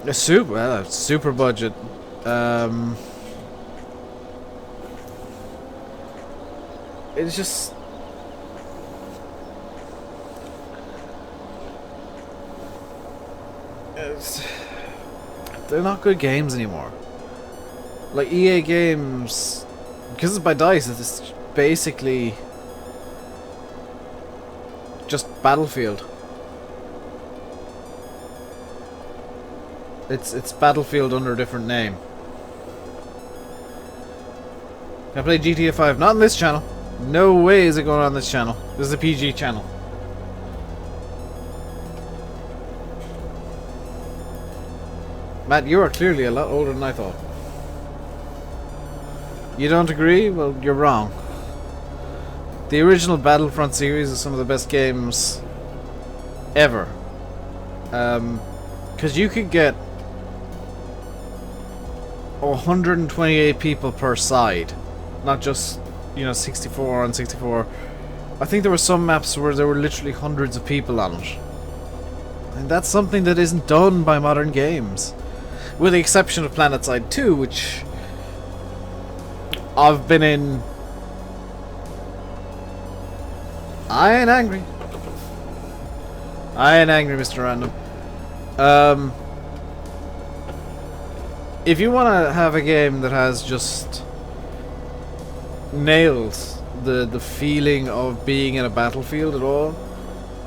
a super budget. It's just... they're not good games anymore. Like EA games, because it's by DICE, it's basically just Battlefield. It's Battlefield under a different name. Can I play GTA 5? Not on this channel. No way is it going on this channel. This is a PG channel. Matt, you are clearly a lot older than I thought. You don't agree? Well, you're wrong. The original Battlefront series is some of the best games ever. Because you could get 128 people per side. Not just, you know, 64 on 64. I think there were some maps where there were literally hundreds of people on it. And that's something that isn't done by modern games. With the exception of PlanetSide 2, which I've been in. I ain't angry. I ain't angry, Mr. Random. If you want to have a game that has just nails the feeling of being in a battlefield at all,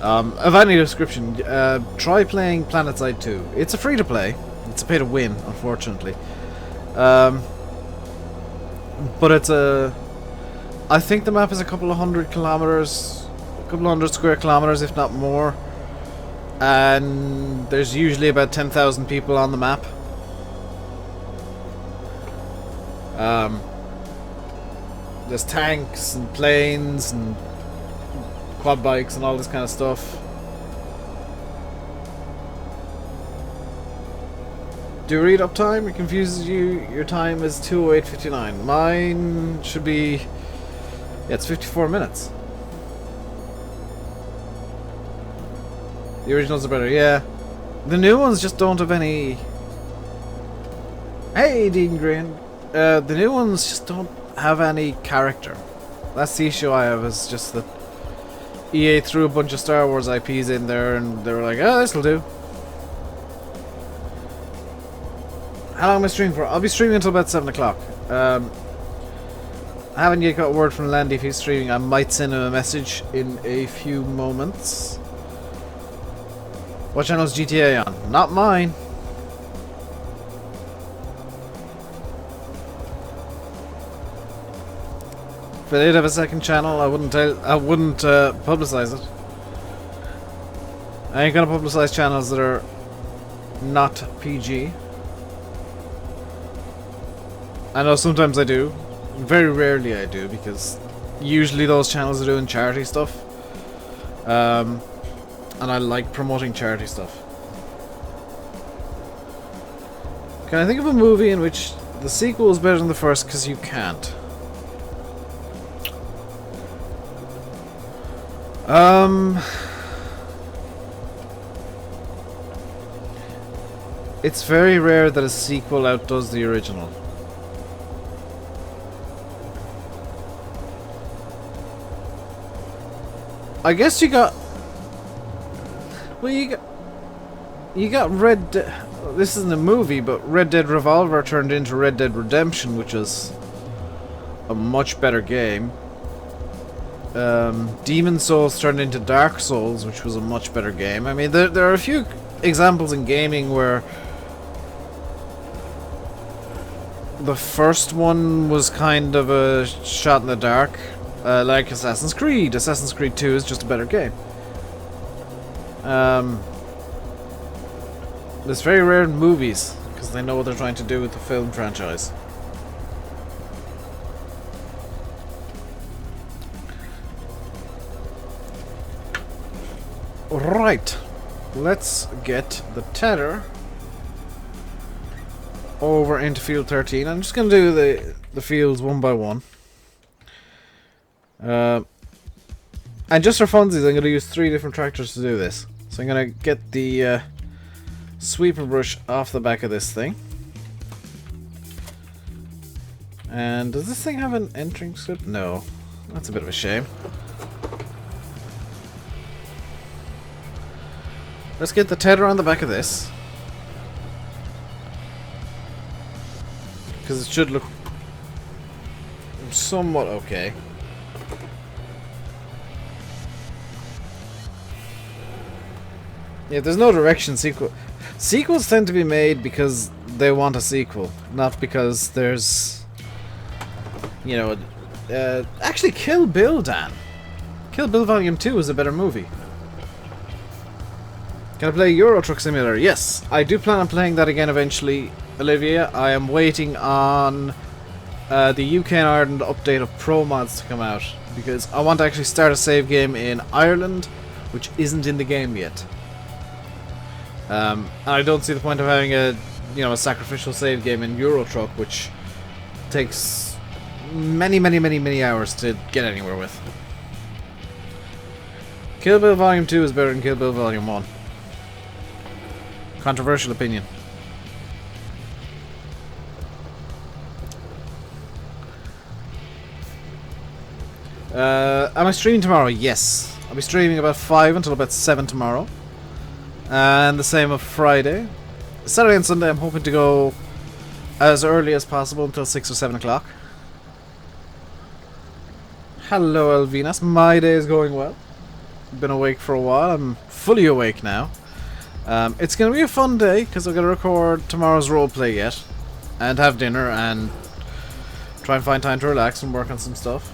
of any description, try playing PlanetSide 2. It's a free to play. It's a pay to win, unfortunately. But it's a... I think the map is a couple of hundred kilometers, a couple of hundred square kilometers, if not more. And there's usually about 10,000 people on the map. There's tanks and planes and quad bikes and all this kind of stuff. Do you read up time? It confuses you. Your time is 2:08:59. Mine should be... yeah, it's 54 minutes. The originals are better, yeah. The new ones just don't have any... Hey, Dean Green! The new ones just don't have any character. That's the issue I have, is just that EA threw a bunch of Star Wars IPs in there and they were like, oh, this'll do. How long am I streaming for? I'll be streaming until about 7 o'clock. I haven't yet got word from Landy if he's streaming. I might send him a message in a few moments. What channel is GTA on? Not mine. If I did have a second channel, I wouldn't publicize it. I ain't gonna publicize channels that are not PG. I know sometimes I do. Very rarely I do, because usually those channels are doing charity stuff. And I like promoting charity stuff. Can I think of a movie in which the sequel is better than the first? Because you can't. It's very rare that a sequel outdoes the original. I guess you got... Well, you got Red Dead... This isn't a movie, but Red Dead Revolver turned into Red Dead Redemption, which is a much better game. Demon Souls turned into Dark Souls, which was a much better game. I mean, there are a few examples in gaming where the first one was kind of a shot in the dark. Like Assassin's Creed. Assassin's Creed 2 is just a better game. It's very rare in movies, because they know what they're trying to do with the film franchise. Right. Let's get the tether over into field 13. I'm just going to do the fields one by one. And just for funsies, I'm going to use 3 different tractors to do this. So I'm going to get the sweeper brush off the back of this thing. And does this thing have an entering script? No. That's a bit of a shame. Let's get the tether on the back of this. Because it should look somewhat okay. Yeah, there's no direction sequel. Sequels tend to be made because they want a sequel, not because there's, you know, actually Kill Bill, Dan. Kill Bill Volume 2 is a better movie. Can I play Euro Truck Simulator? Yes, I do plan on playing that again eventually, Olivia. I am waiting on the UK and Ireland update of Pro Mods to come out, because I want to actually start a save game in Ireland, which isn't in the game yet. And I don't see the point of having a sacrificial save game in Euro Truck, which takes many hours to get anywhere with. Kill Bill Volume 2 is better than Kill Bill Volume 1. Controversial opinion. Am I streaming tomorrow? Yes. I'll be streaming about 5 until about 7 tomorrow. And the same of Friday. Saturday and Sunday I'm hoping to go as early as possible until 6 or 7 o'clock. Hello Elvinas, my day is going well. Been awake for a while, I'm fully awake now. It's going to be a fun day because I'm going to record tomorrow's roleplay yet. And have dinner and try and find time to relax and work on some stuff.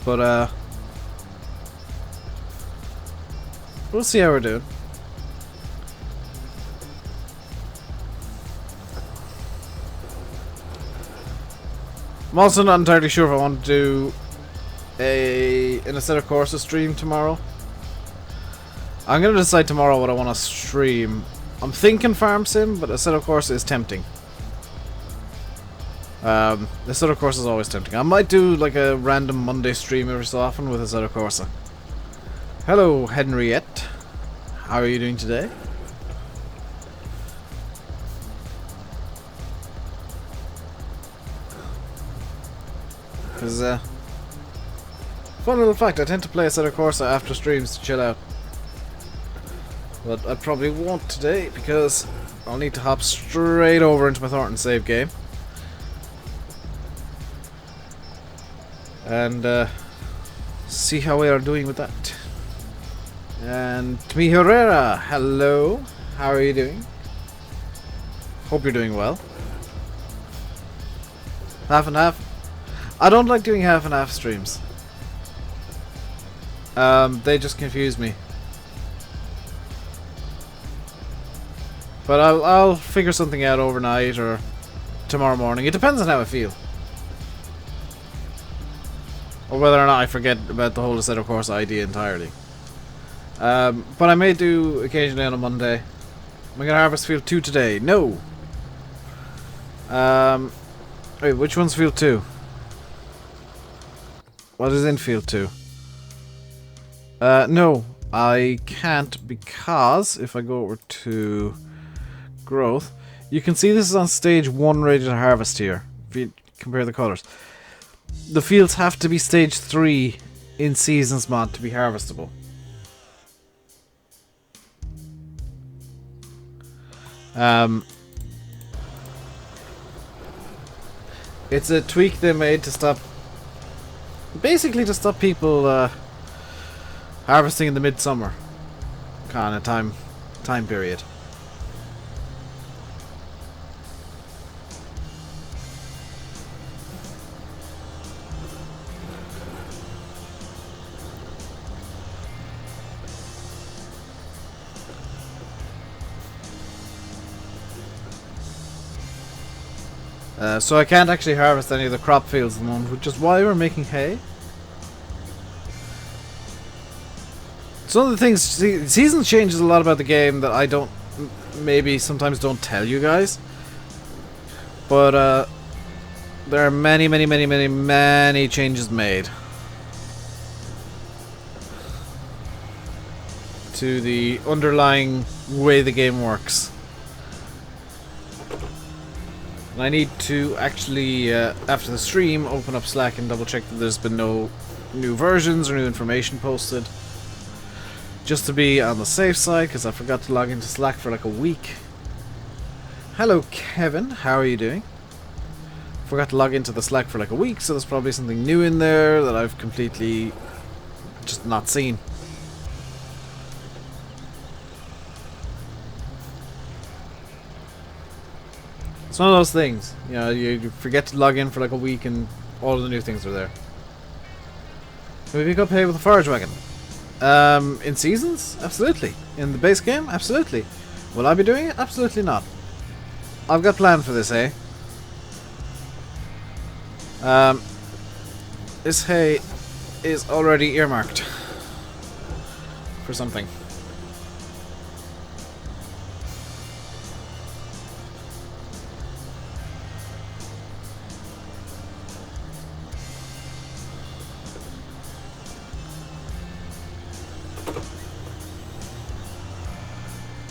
But, we'll see how we're doing. I'm also not entirely sure if I want to do an Assetto Corsa stream tomorrow. I'm going to decide tomorrow what I want to stream. I'm thinking Farm Sim, but Assetto Corsa is tempting. This other course is always tempting. I might do like a random Monday stream every so often with this other course. Hello, Henriette. How are you doing today? Because, fun little fact, I tend to play a set of Corsa after streams to chill out. But I probably won't today because I'll need to hop straight over into my Thornton save game. And see how we are doing with that. And Tmi Herrera, hello. How are you doing? Hope you're doing well. Half and half. I don't like doing half and half streams. They just confuse me. But I'll figure something out overnight or tomorrow morning. It depends on how I feel. Or whether or not I forget about the whole Assetto Corsa idea entirely. But I may do occasionally on a Monday. Am I gonna harvest field 2 today? No! Wait, which one's field 2? What is in field 2? No, I can't because if I go over to growth, you can see this is on stage 1 ready to harvest here. If you compare the colours. The fields have to be stage 3 in Seasons mod to be harvestable. It's a tweak they made to stop, basically to stop people harvesting in the midsummer kind of time period. So I can't actually harvest any of the crop fields at the moment, which is why we're making hay. Some of the things, season changes a lot about the game that I don't, maybe sometimes don't tell you guys. But there are many changes made to the underlying way the game works. And I need to actually, after the stream, open up Slack and double check that there's been no new versions or new information posted. Just to be on the safe side, because I forgot to log into Slack for like a week. Hello Kevin, how are you doing? Forgot to log into the Slack for like a week, so there's probably something new in there that I've completely just not seen. It's one of those things, you know, you forget to log in for like a week and all of the new things are there. Can we pick up hay with a forage wagon? In Seasons? Absolutely. In the base game? Absolutely. Will I be doing it? Absolutely not. I've got plan for this hay. This hay is already earmarked for something.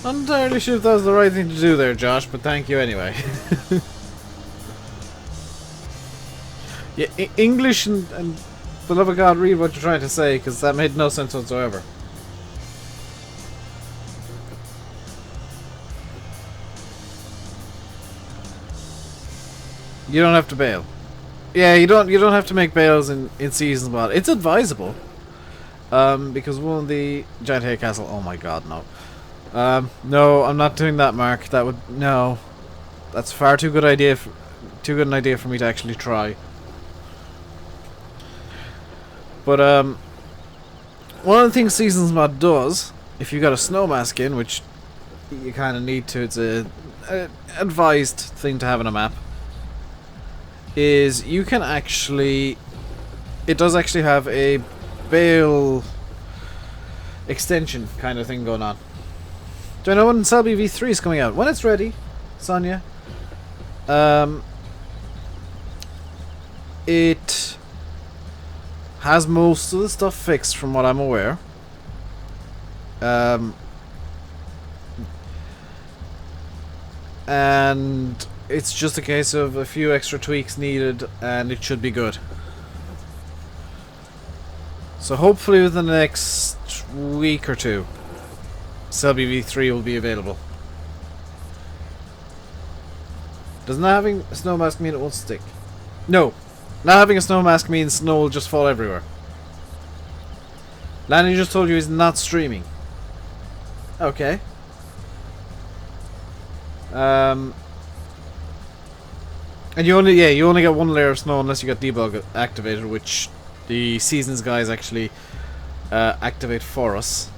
Not entirely sure if that was the right thing to do there, Josh, but thank you anyway. Yeah, English and for the love of God, read what you're trying to say, because that made no sense whatsoever. You don't have to bail. Yeah, you don't have to make bales in Seasons mod. It's advisable. Because one of the Giant Hay Castle, oh my god, no. No, I'm not doing that, Mark. That would no. That's far too good an idea for me to actually try. But one of the things Seasons mod does, if you got a snow mask in, which you kind of need to, it's a advised thing to have on a map, is you can actually, it does actually have a bale extension kind of thing going on. Do I know when Selby V3 is coming out? When it's ready, Sonia. it has most of the stuff fixed from what I'm aware. And it's just a case of a few extra tweaks needed and it should be good. So hopefully within the next week or two, Selby V3 will be available. Does not having a snow mask mean it won't stick? No. Not having a snow mask means snow will just fall everywhere. Lanny just told you he's not streaming. Okay. And you only get one layer of snow unless you got debug activated, which the seasons guys actually activate for us,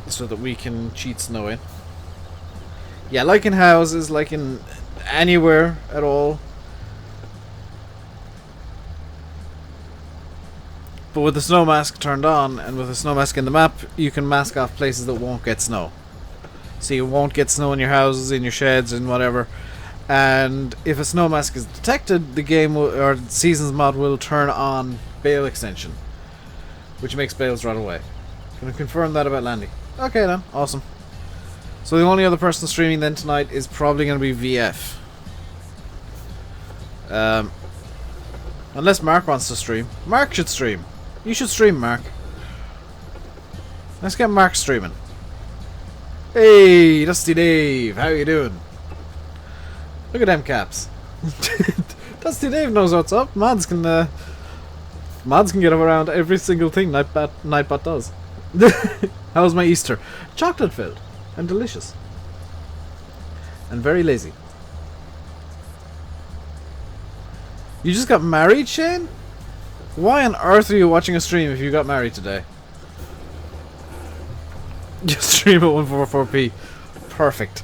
so that we can cheat snow in. Yeah, like in houses, like in anywhere at all. But with the snow mask turned on, and with the snow mask in the map, you can mask off places that won't get snow. So you won't get snow in your houses, in your sheds, and whatever. And if a snow mask is detected, the game will, or Seasons mod will turn on Bale extension, which makes bales run away. Can I confirm that about Landy? Okay then, awesome. So the only other person streaming then tonight is probably going to be VF. Unless Mark wants to stream. Mark should stream. You should stream, Mark. Let's get Mark streaming. Hey, Dusty Dave, how you doing? Look at them caps. Dusty Dave knows what's up. Mods can get around every single thing Nightbot does. How was my Easter? Chocolate filled and delicious. And very lazy. You just got married, Shane? Why on earth are you watching a stream if you got married today? Just stream at 144p. Perfect.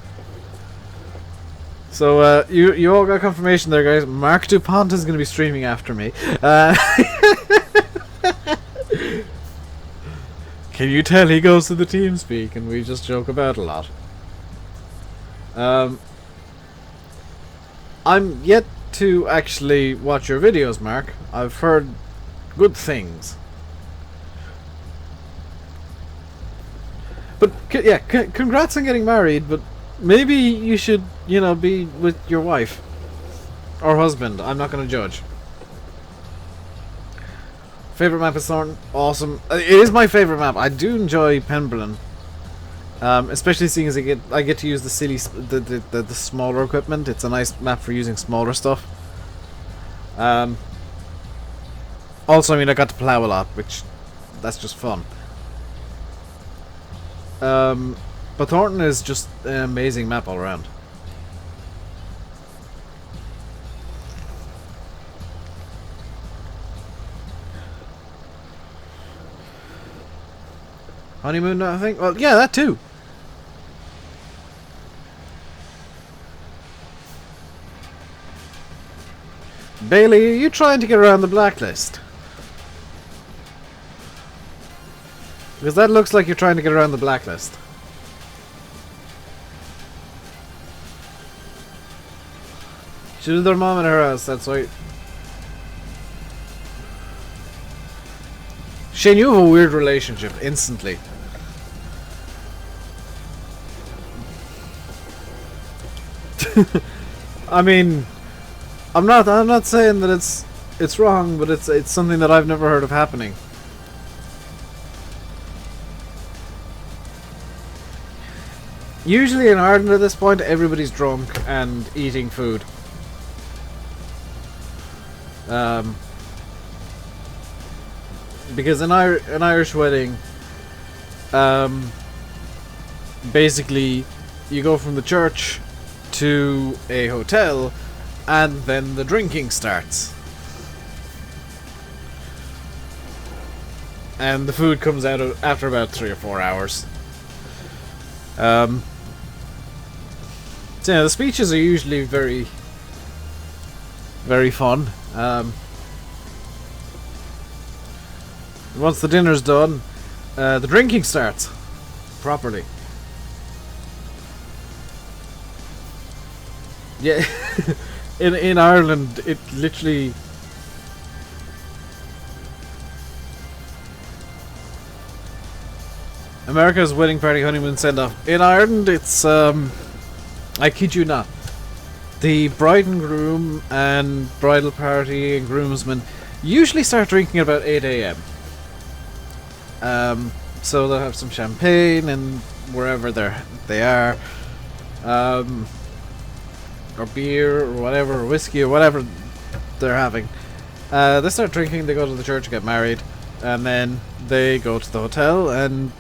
So, you all got confirmation there, guys. Mark DuPont is going to be streaming after me. Can you tell he goes to the TeamSpeak and we just joke about a lot? I'm yet to actually watch your videos, Mark. I've heard good things. But, yeah, congrats on getting married, but maybe you should, you know, be with your wife. Or husband. I'm not going to judge. Favorite map is Thornton. Awesome. It is my favorite map. I do enjoy Penberlan. Especially seeing as I get to use the silly, the smaller equipment. It's a nice map for using smaller stuff. Also, I mean, I got to plow a lot, which, that's just fun. But Thornton is just an amazing map all around. Honeymoon, I think? Well, yeah, that too. Bailey, are you trying to get around the blacklist? Because that looks like you're trying to get around the blacklist. She did their mom in her house, that's right. Shane, you have a weird relationship, instantly. I mean, I'm not saying that it's wrong, but it's something that I've never heard of happening. Usually in Ireland at this point, everybody's drunk and eating food. Because an Irish wedding, basically, you go from the church to a hotel, and then the drinking starts. And the food comes out after about 3 or 4 hours. So yeah, the speeches are usually very, very fun. Once the dinner's done, the drinking starts properly. Yeah, in Ireland, it literally America's wedding party honeymoon send-off. In Ireland, it's, I kid you not. The bride and groom and bridal party and groomsmen usually start drinking at about 8 a.m. So they'll have some champagne and wherever they are. Or beer or whatever, or whiskey or whatever they're having. They start drinking, they go to the church, get married, and then they go to the hotel and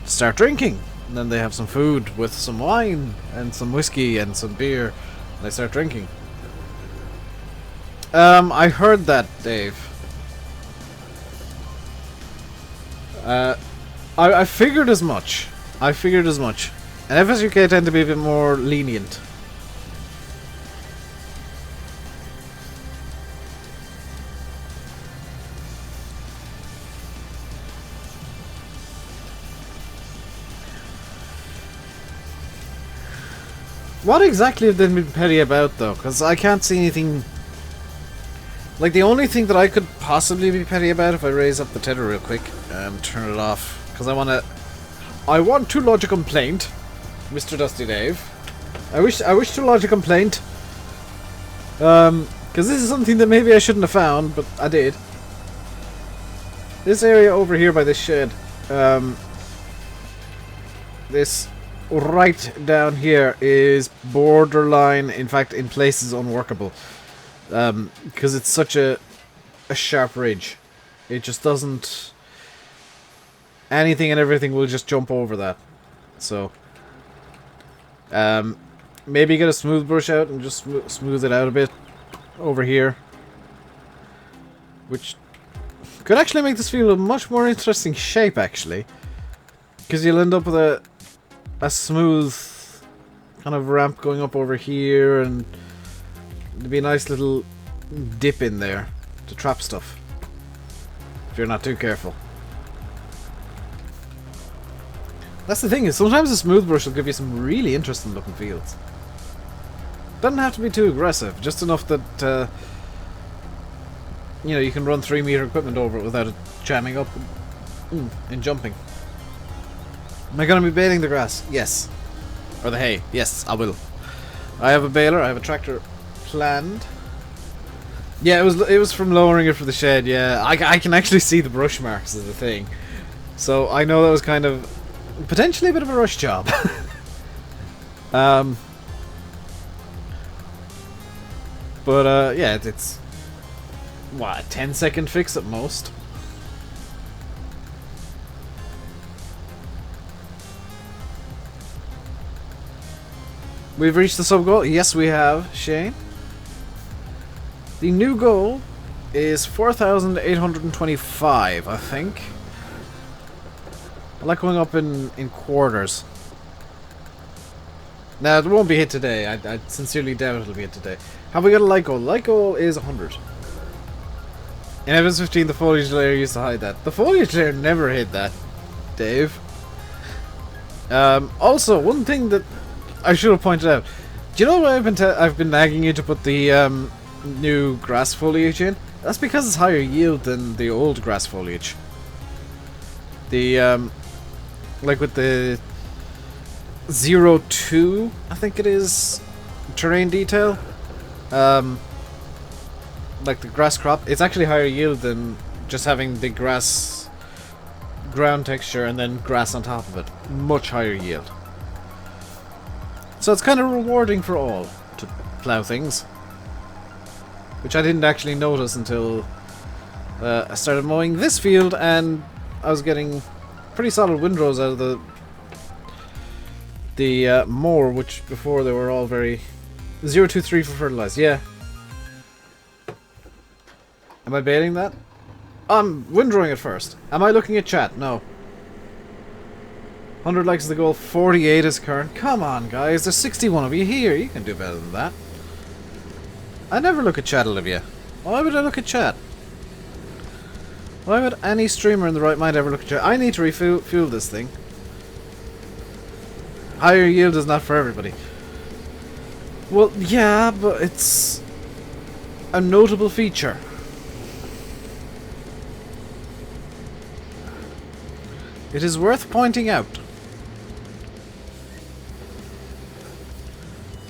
start drinking. And then they have some food with some wine and some whiskey and some beer. And they start drinking. I heard that, Dave. I figured as much. And FSUK tend to be a bit more lenient. What exactly have they been petty about, though? Because I can't see anything... Like, the only thing that I could possibly be petty about, if I raise up the tether real quick and turn it off, because I want to lodge a complaint, Mr. Dusty Dave. I wish to lodge a complaint. Because this is something that maybe I shouldn't have found, but I did. This area over here by this shed, this right down here is borderline, in fact, in places unworkable. Because it's such a sharp ridge. It just doesn't... Anything and everything will just jump over that. So... maybe get a smooth brush out and just smooth it out a bit over here. Which could actually make this feel a much more interesting shape, actually. Because you'll end up with a smooth kind of ramp going up over here, and there'd be a nice little dip in there to trap stuff. If you're not too careful. That's the thing, is sometimes a smooth brush will give you some really interesting looking fields. Doesn't have to be too aggressive, just enough that you know, you can run 3-meter equipment over it without it jamming up and jumping. Am I going to be baling the grass? Yes. Or the hay? Yes, I will. I have a baler, I have a tractor planned. Yeah, it was from lowering it for the shed, yeah. I can actually see the brush marks is the thing. So I know that was kind of potentially a bit of a rush job. But yeah, it's what, a 10-second fix at most. We've reached the sub goal. Yes, we have, Shane. The new goal is 4,825, I think. I like going up in quarters. Now, it won't be hit today. I sincerely doubt it'll be hit today. Have we got a light goal? Light goal is 100. In Evans 15, the foliage layer used to hide that. The foliage layer never hid that, Dave. Also, one thing that I should have pointed out. Do you know why I've been nagging you to put the new grass foliage in? That's because it's higher yield than the old grass foliage. The like with the 02, I think it is, terrain detail. Like the grass crop, it's actually higher yield than just having the grass ground texture and then grass on top of it. Much higher yield. So it's kind of rewarding for all to plough things. Which I didn't actually notice until I started mowing this field, and I was getting pretty solid windrows out of the mower, which before they were all very 023 for fertilize. Yeah. Am I baiting that? I'm windrowing it first. Am I looking at chat? No. 100 likes is the goal, 48 is current. Come on, guys, there's 61 of you here. You can do better than that. I never look at chat, Olivia. Why would I look at chat? Why would any streamer in the right mind ever look at chat? I need to refuel this thing. Higher yield is not for everybody. Well, yeah, but it's a notable feature. It is worth pointing out.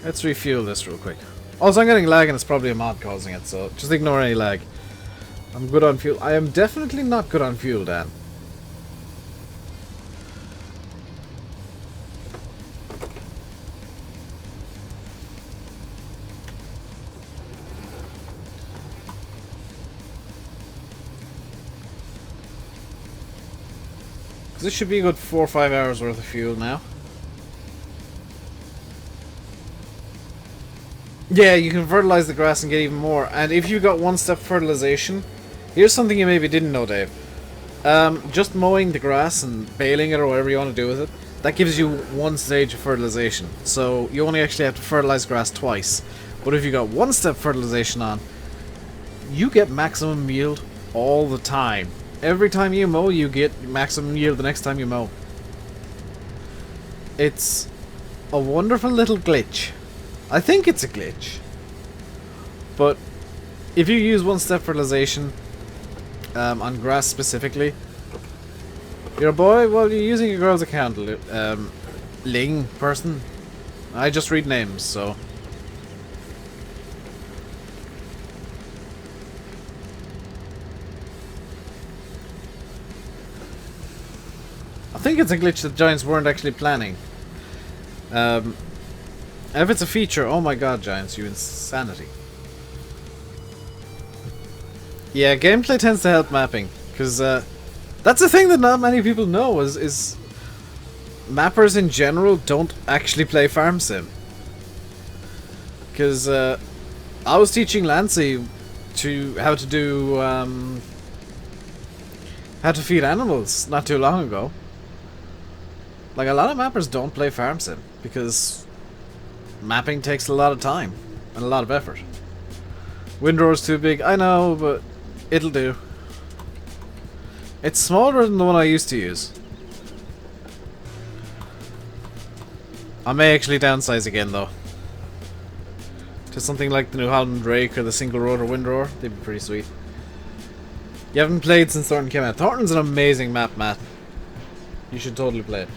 Let's refuel this real quick. Also, I'm getting lag and it's probably a mod causing it, so just ignore any lag. I'm good on fuel. I am definitely not good on fuel, Dan. This should be a good 4 or 5 hours worth of fuel now. Yeah, you can fertilize the grass and get even more. And if you got one-step fertilization, here's something you maybe didn't know, Dave. Just mowing the grass and baling it or whatever you want to do with it, that gives you one stage of fertilization. So you only actually have to fertilize grass twice. But if you got one-step fertilization on, you get maximum yield all the time. Every time you mow, you get maximum yield the next time you mow. It's a wonderful little glitch. I think it's a glitch. But if you use one-step fertilization on grass specifically, you're a boy? Well, you're using a girl's account, Ling person. I just read names, so... I think it's a glitch that Giants weren't actually planning. And if it's a feature, oh my god, Giants, you insanity. Yeah, gameplay tends to help mapping, because that's a thing that not many people know, is mappers in general don't actually play Farm Sim. Because I was teaching Lancy how to do how to feed animals not too long ago. Like, a lot of mappers don't play Farm Sim because mapping takes a lot of time and a lot of effort. Windrower's too big, I know, but it'll do. It's smaller than the one I used to use. I may actually downsize again, though. To something like the New Holland Drake or the single rotor windrower. They'd be pretty sweet. You haven't played since Thornton came out. Thornton's an amazing map, Matt. You should totally play it.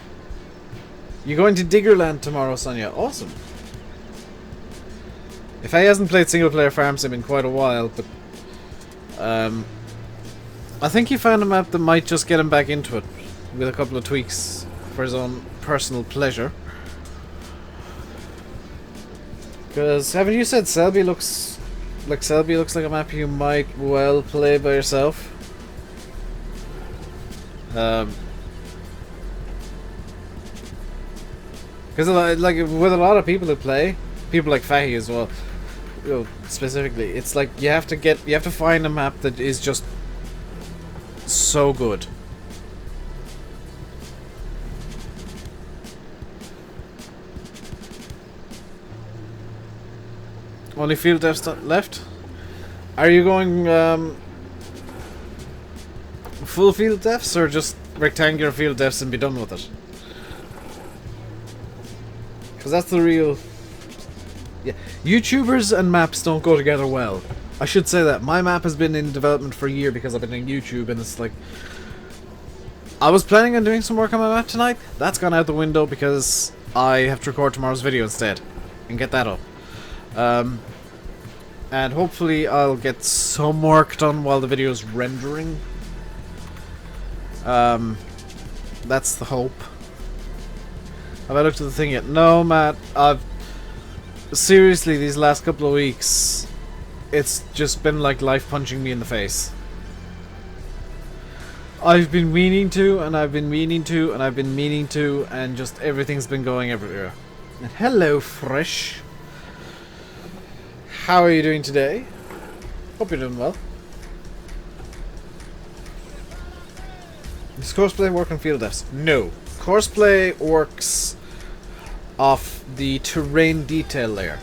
You're going to Diggerland tomorrow, Sonia. Awesome. If he hasn't played single player Farm Sim in quite a while, but I think he found a map that might just get him back into it with a couple of tweaks for his own personal pleasure. Because haven't you said Selby looks like a map you might well play by yourself? Because like with a lot of people who play, people like Fahy as well, you know, specifically, it's like you have to find a map that is just so good. Only field devs left? Are you going full field devs or just rectangular field devs and be done with it? Because that's the real... Yeah, YouTubers and maps don't go together well. I should say that. My map has been in development for a year because I've been doing YouTube, and it's like... I was planning on doing some work on my map tonight. That's gone out the window because I have to record tomorrow's video instead and get that up. And hopefully I'll get some work done while the video's rendering. That's the hope. Have I looked at the thing yet? No, Matt. Seriously, these last couple of weeks, it's just been like life punching me in the face. I've been meaning to, and I've been meaning to, and I've been meaning to, and just everything's been going everywhere. And hello, Fresh. How are you doing today? Hope you're doing well. Does Courseplay work on field devs? No. Courseplay works off the terrain detail layer.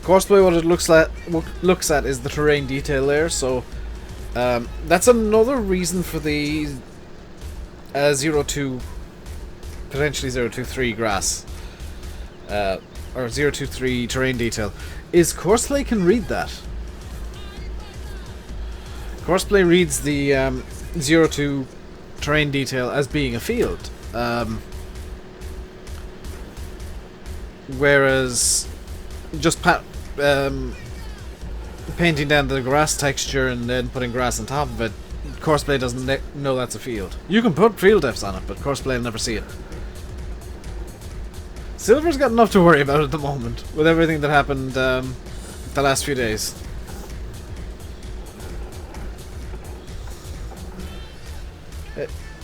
Courseplay, what it looks at is the terrain detail layer, so that's another reason for the 02, potentially 023 grass, or 023 terrain detail, is Courseplay can read that. Courseplay reads the 02 terrain detail as being a field. Whereas just painting down the grass texture and then putting grass on top of it, Courseplay doesn't know that's a field. You can put field defs on it, but Courseplay will never see it. Silver's got enough to worry about at the moment, with everything that happened the last few days.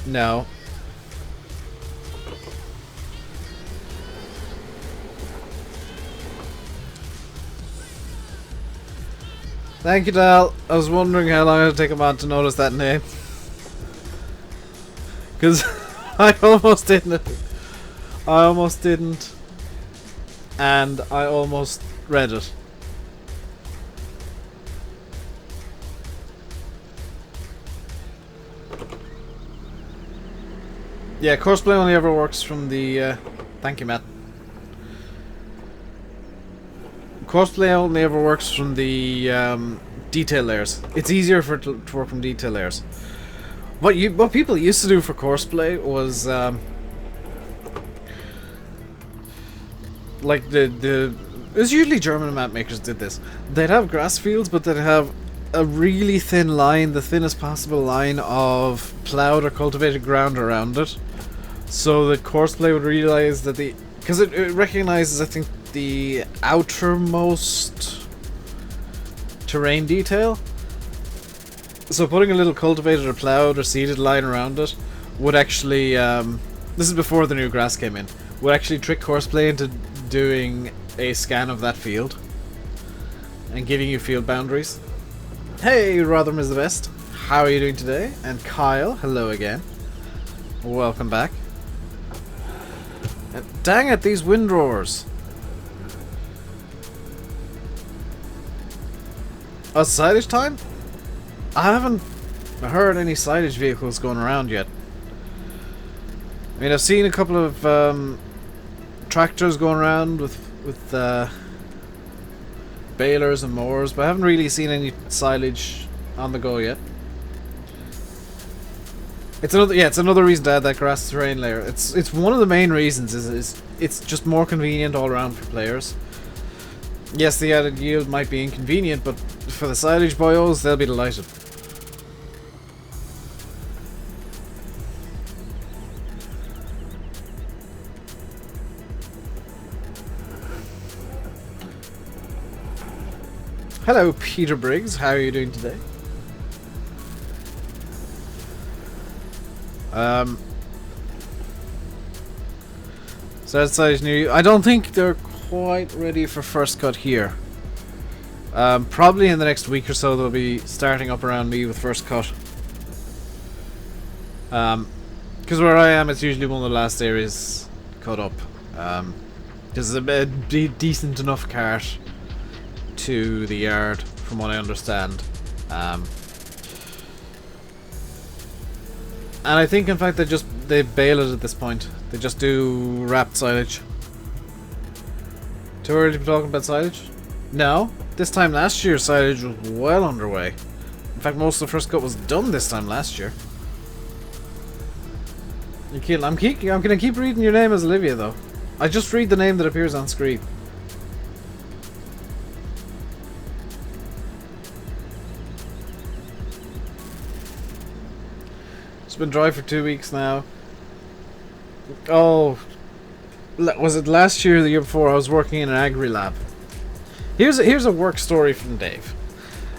No. Thank you, Dal. I was wondering how long it would take a man to notice that name. Because I almost didn't. I almost didn't. And I almost read it. Yeah, Courseplay only ever works from the... thank you, Matt. Courseplay only ever works from the detail layers. It's easier for it to work from detail layers. What people used to do for Courseplay was like it was usually German map makers did this. They'd have grass fields, but they'd have a really thin line, the thinnest possible line of plowed or cultivated ground around it, so that Courseplay would realize that because it recognizes, I think, the outermost terrain detail. So putting a little cultivated or plowed or seeded line around it would actually, this is before the new grass came in, would actually trick Courseplay into doing a scan of that field and giving you field boundaries. Hey, Rotherham is the best. How are you doing today? And Kyle, hello again. Welcome back. And dang it, these windrowers. Oh, silage time? I haven't heard any silage vehicles going around yet. I mean, I've seen a couple of tractors going around with balers and mowers, but I haven't really seen any silage on the go yet. It's another reason to add that grass terrain layer. It's one of the main reasons. Is it's just more convenient all around for players. Yes, the added yield might be inconvenient, but for the silage boyos, they'll be delighted. Hello, Peter Briggs. How are you doing today? So that silage near you. I don't think they're quite ready for first cut here. Probably in the next week or so they'll be starting up around me with first cut. Because where I am, it's usually one of the last areas cut up. There's a decent enough cart to the yard, from what I understand. And I think, in fact, they bale it at this point. They just do wrapped silage. Too early to be talking about silage? No. This time last year, silage was well underway. In fact, most of the first cut was done this time last year. I'm gonna keep reading your name as Olivia, though. I just read the name that appears on screen. It's been dry for 2 weeks now. Oh, was it last year or the year before? I was working in an agri lab. Here's a work story from Dave.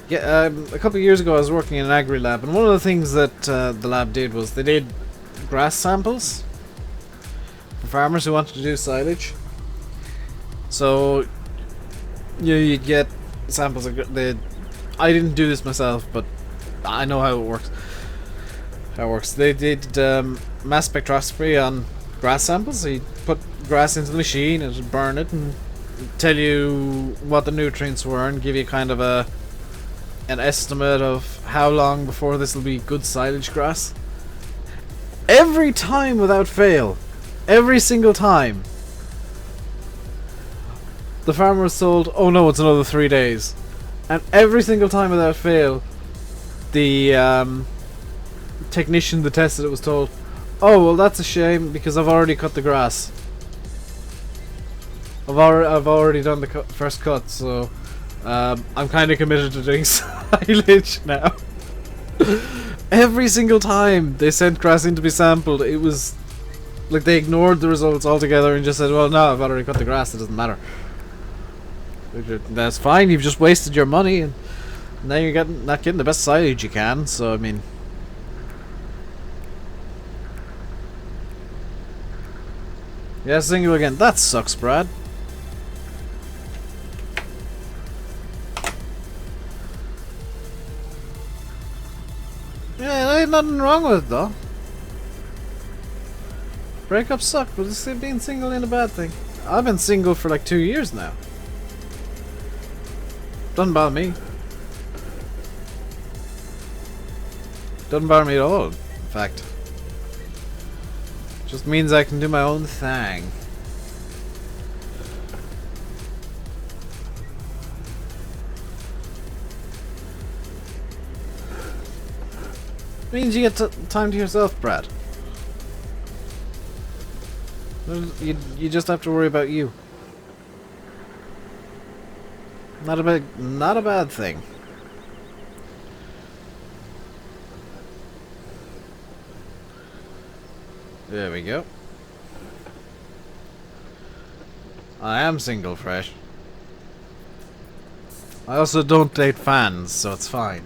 Yeah, a couple of years ago I was working in an agri lab, and one of the things that the lab did was they did grass samples for farmers who wanted to do silage. So you'd get samples of I didn't do this myself, but I know how it works. They did mass spectroscopy on grass samples. So you put grass into the machine and it'd burn it and tell you what the nutrients were and give you kind of an estimate of how long before this will be good silage grass. Every time without fail, every single time, the farmer was told, oh no, it's another 3 days. And every single time without fail, the technician that tested it was told, "Oh well, that's a shame because I've already cut the grass. I've already done the first cut, so I'm kind of committed to doing silage now." Every single time they sent grass in to be sampled, it was like they ignored the results altogether and just said, "Well, no, I've already cut the grass. It doesn't matter." That's fine. You've just wasted your money, and now you're not getting the best silage you can. So I mean, yeah, single again. That sucks, Brad. Yeah, there ain't nothing wrong with it though. Breakups suck, but it's being single ain't a bad thing. I've been single for like 2 years now. Doesn't bother me. Doesn't bother me at all, in fact. Just means I can do my own thing. Means you get time to yourself, Brad. You just have to worry about you. Not a bad thing. There we go. I am single, fresh. I also don't date fans, so it's fine.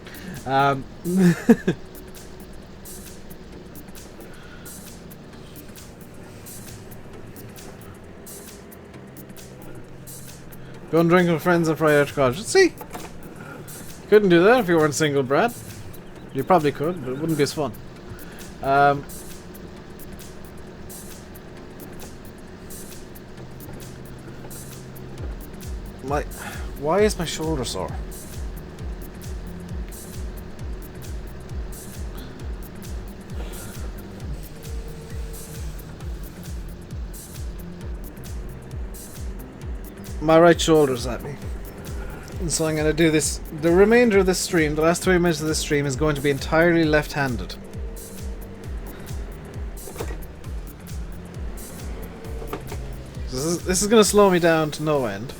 Go and drink with friends and fry out to college. See? You couldn't do that if you weren't single, Brad. You probably could, but it wouldn't be as fun. Why is my shoulder sore? My right shoulder's at me. And so I'm going to do this. The remainder of this stream, the last 3 minutes of this stream, is going to be entirely left-handed. So this is going to slow me down to no end.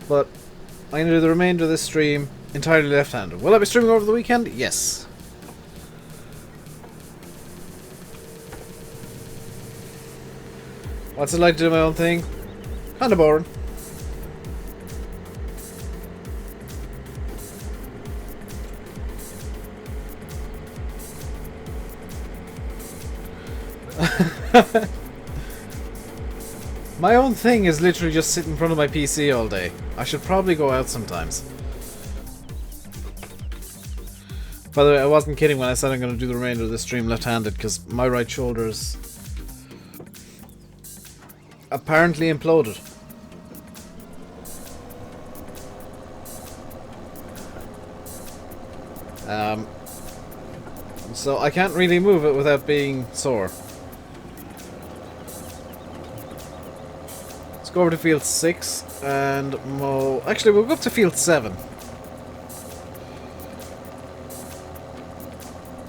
But I'm going to do the remainder of this stream entirely left-handed. Will I be streaming over the weekend? Yes. What's it like to do my own thing? Kinda boring. My own thing is literally just sit in front of my PC all day. I should probably go out sometimes. By the way, I wasn't kidding when I said I'm going to do the remainder of this stream left-handed, because my right shoulder is apparently imploded. So I can't really move it without being sore. Let's go over to field 6 and mow. Actually, we'll go up to field 7.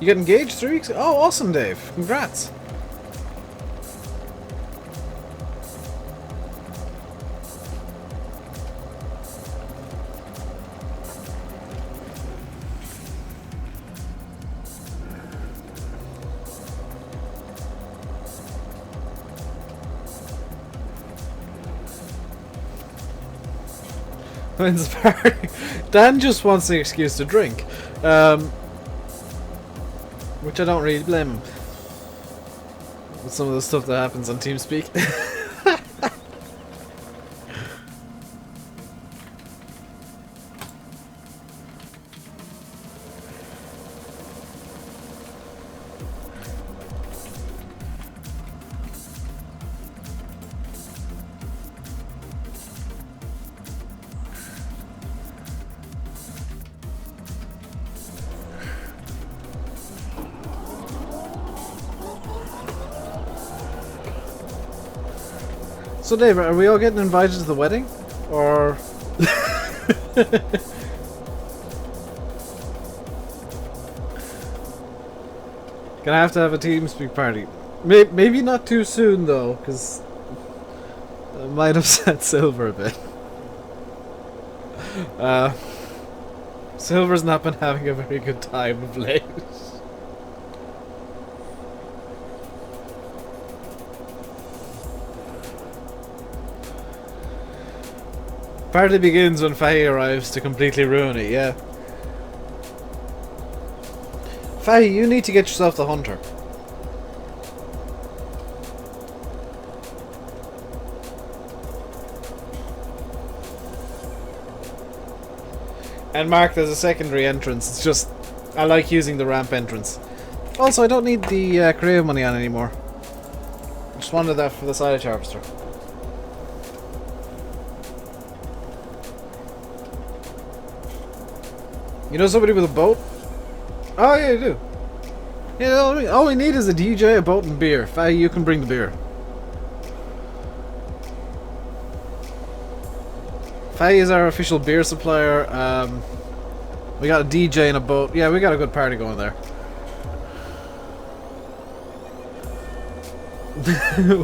You got engaged 3 weeks ago? Oh, awesome, Dave. Congrats. When's the party? Dan just wants the excuse to drink. Which I don't really blame him. With some of the stuff that happens on TeamSpeak. So Dave, are we all getting invited to the wedding? Or... Gonna have to have a TeamSpeak party. Maybe not too soon though, because I might upset Silver a bit. Silver's not been having a very good time of late. Party begins when Faye arrives to completely ruin it, yeah. Faye, you need to get yourself the hunter. And Mark, there's a secondary entrance. It's just, I like using the ramp entrance. Also, I don't need the creative money on anymore. Just wanted that for the silage harvester. You know somebody with a boat? Oh yeah, you do. Yeah, all we need is a DJ, a boat, and beer. Faye, you can bring the beer. Faye is our official beer supplier. We got a DJ and a boat. Yeah, we got a good party going there.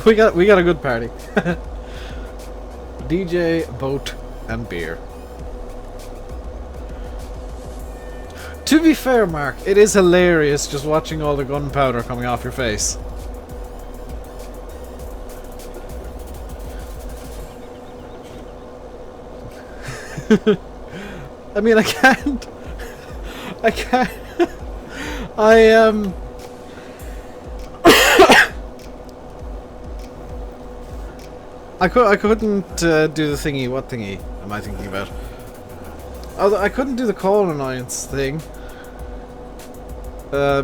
we got a good party. DJ, boat, and beer. To be fair, Mark, it is hilarious just watching all the gunpowder coming off your face. I mean, I can't. I couldn't do the thingy. What thingy am I thinking about? Although I couldn't do the call annoyance thing.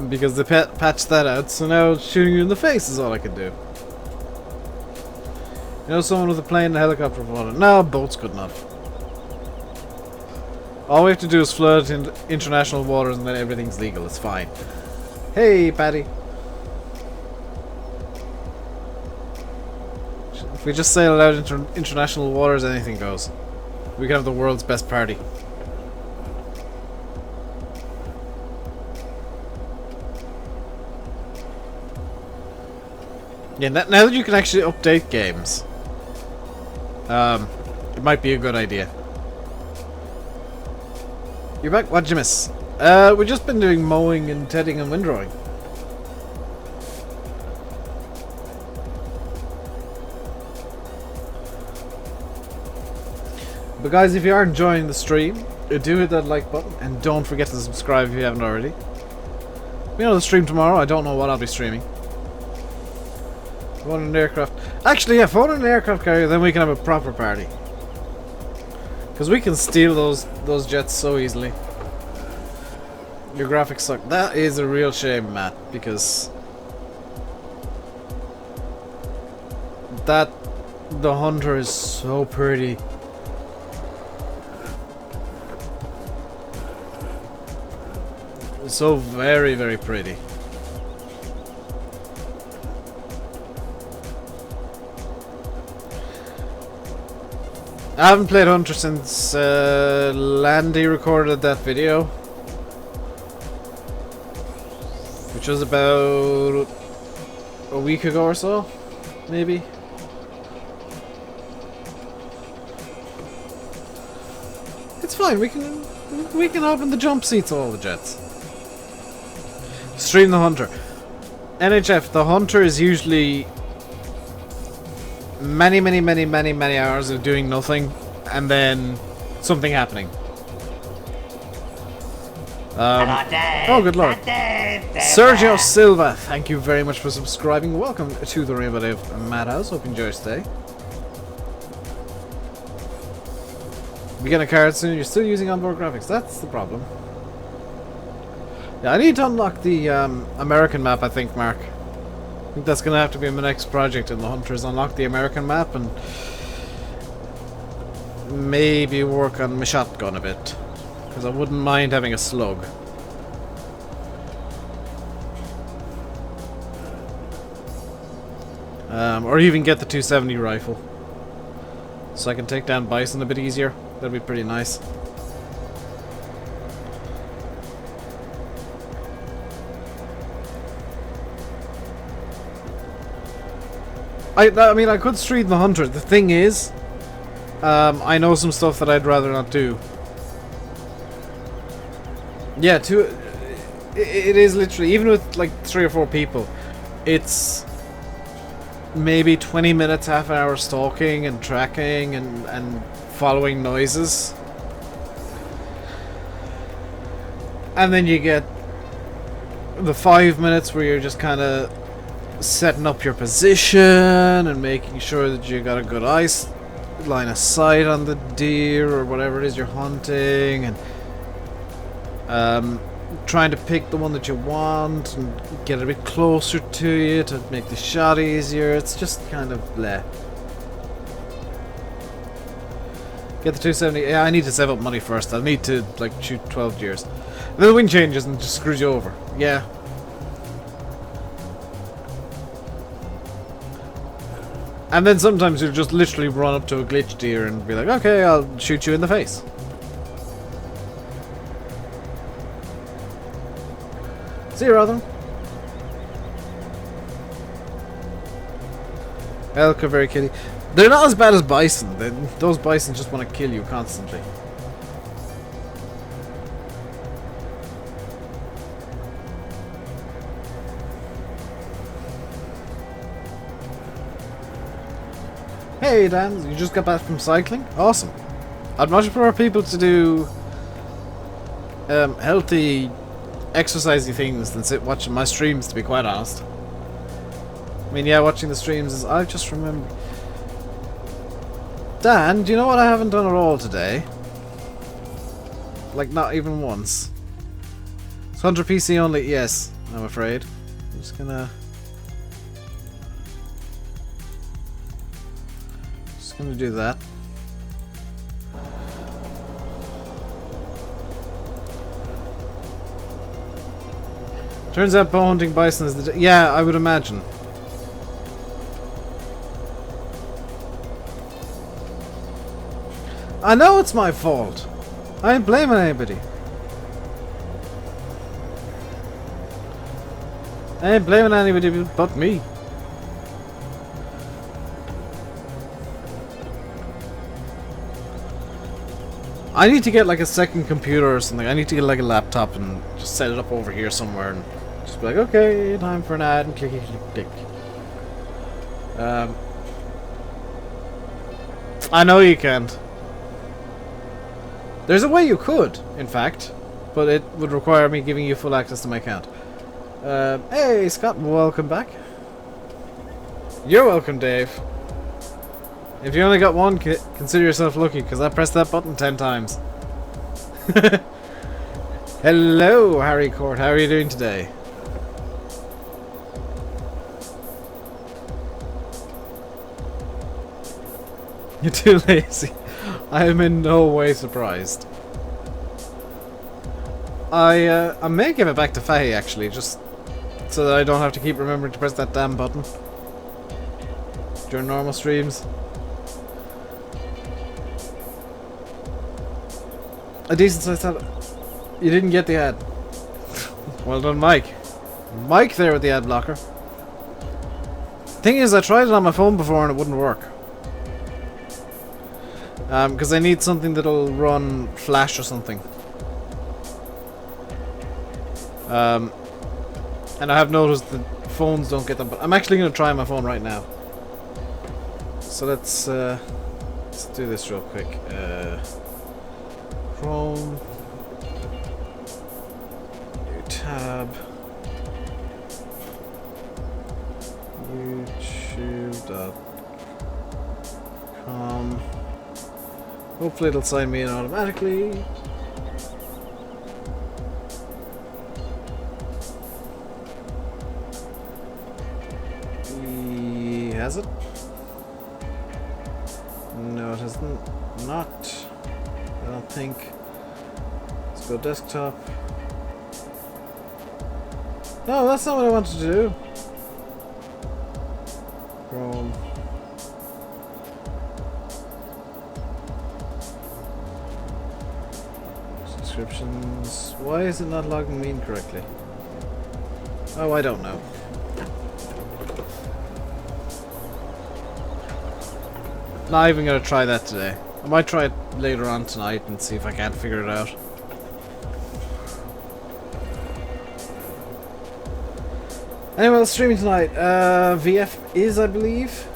Because they patched that out, so now shooting you in the face is all I can do. You know, someone with a plane and a helicopter wanted. No, a boat's good enough. All we have to do is flood in international waters and then everything's legal. It's fine. Hey, Patty. If we just sail out into international waters, anything goes. We can have the world's best party. Yeah, now that you can actually update games, it might be a good idea. You're back? What'd you miss? We've just been doing mowing and tedding and windrowing. But guys, if you are enjoying the stream, do hit that like button and don't forget to subscribe if you haven't already. We know the stream tomorrow. I don't know what I'll be streaming. Phone an aircraft. Actually, yeah, phone an aircraft carrier, then we can have a proper party. Because we can steal those jets so easily. Your graphics suck. That is a real shame, Matt, because the hunter is so pretty. So very, very pretty. I haven't played Hunter since Landy recorded that video, which was about a week ago or so, maybe. It's fine. We can open the jump seats of all the jets. Stream the Hunter. NHF. The Hunter is usually many hours of doing nothing and then something happening. Oh, good lord. Sergio Silva, thank you very much for subscribing. Welcome to the Rainbow Dave Madhouse. Hope you enjoy your stay. We get a card soon. You're still using onboard graphics. That's the problem. Yeah, I need to unlock the American map, I think, Mark. I think that's going to have to be my next project in the Hunters. Unlock the American map and maybe work on my shotgun a bit. Because I wouldn't mind having a slug. Or even get the 270 rifle. So I can take down bison a bit easier. That'd be pretty nice. I mean, I could stream the hunter. The thing is, I know some stuff that I'd rather not do. Yeah, it is literally, even with like 3 or 4 people, it's maybe 20 minutes, half an hour stalking and tracking and following noises. And then you get the 5 minutes where you're just kind of setting up your position and making sure that you got a good line of sight on the deer or whatever it is you're hunting, and trying to pick the one that you want and get it a bit closer to you to make the shot easier. It's just kind of bleh. Get the 270. Yeah, I need to save up money first. I'll need to like shoot 12 deers. And then the wind changes and just screws you over. Yeah. And then sometimes you'll just literally run up to a glitch deer and be like, okay, I'll shoot you in the face. See you, Rotherham. Elk are very kitty. They're not as bad as bison. Those bison just want to kill you constantly. Hey Dan, you just got back from cycling? Awesome. I'd much prefer people to do healthy, exercisey things than sit watching my streams, to be quite honest. I mean, yeah, watching the streams is... I just remember... Dan, do you know what I haven't done at all today? Like, not even once. It's 100 PC only? Yes, I'm afraid. I'm just gonna do that. Turns out bow hunting bison is the... Yeah, I would imagine. I know it's my fault. I ain't blaming anybody. I ain't blaming anybody but me. I need to get like a second computer or something. I need to get like a laptop and just set it up over here somewhere and just be like, okay, time for an ad, and click, click, click, click. I know you can't. There's a way you could, in fact, but it would require me giving you full access to my account. Hey, Scott, welcome back. You're welcome, Dave. If you only got one, consider yourself lucky, because I pressed that button 10 times. Hello, Harry Court. How are you doing today? You're too lazy. I am in no way surprised. I may give it back to Faye, actually, just so that I don't have to keep remembering to press that damn button during normal streams. A decent sized ad. You didn't get the ad. Well done, Mike. Mike there with the ad blocker. Thing is, I tried it on my phone before and it wouldn't work. Because I need something that'll run Flash or something. And I have noticed that phones don't get them, but I'm actually going to try my phone right now. So let's do this real quick. Chrome, new tab, youtube.com. Hopefully it'll sign me in automatically. Has it? No, it hasn't. Not. I don't think. Let's go desktop. No, that's not what I wanted to do. Chrome. Subscriptions. Why is it not logging me in correctly? Oh, I don't know. Not even gonna try that today. I might try it later on tonight and see if I can't figure it out. Anyway, well, streaming tonight. VF is, I believe.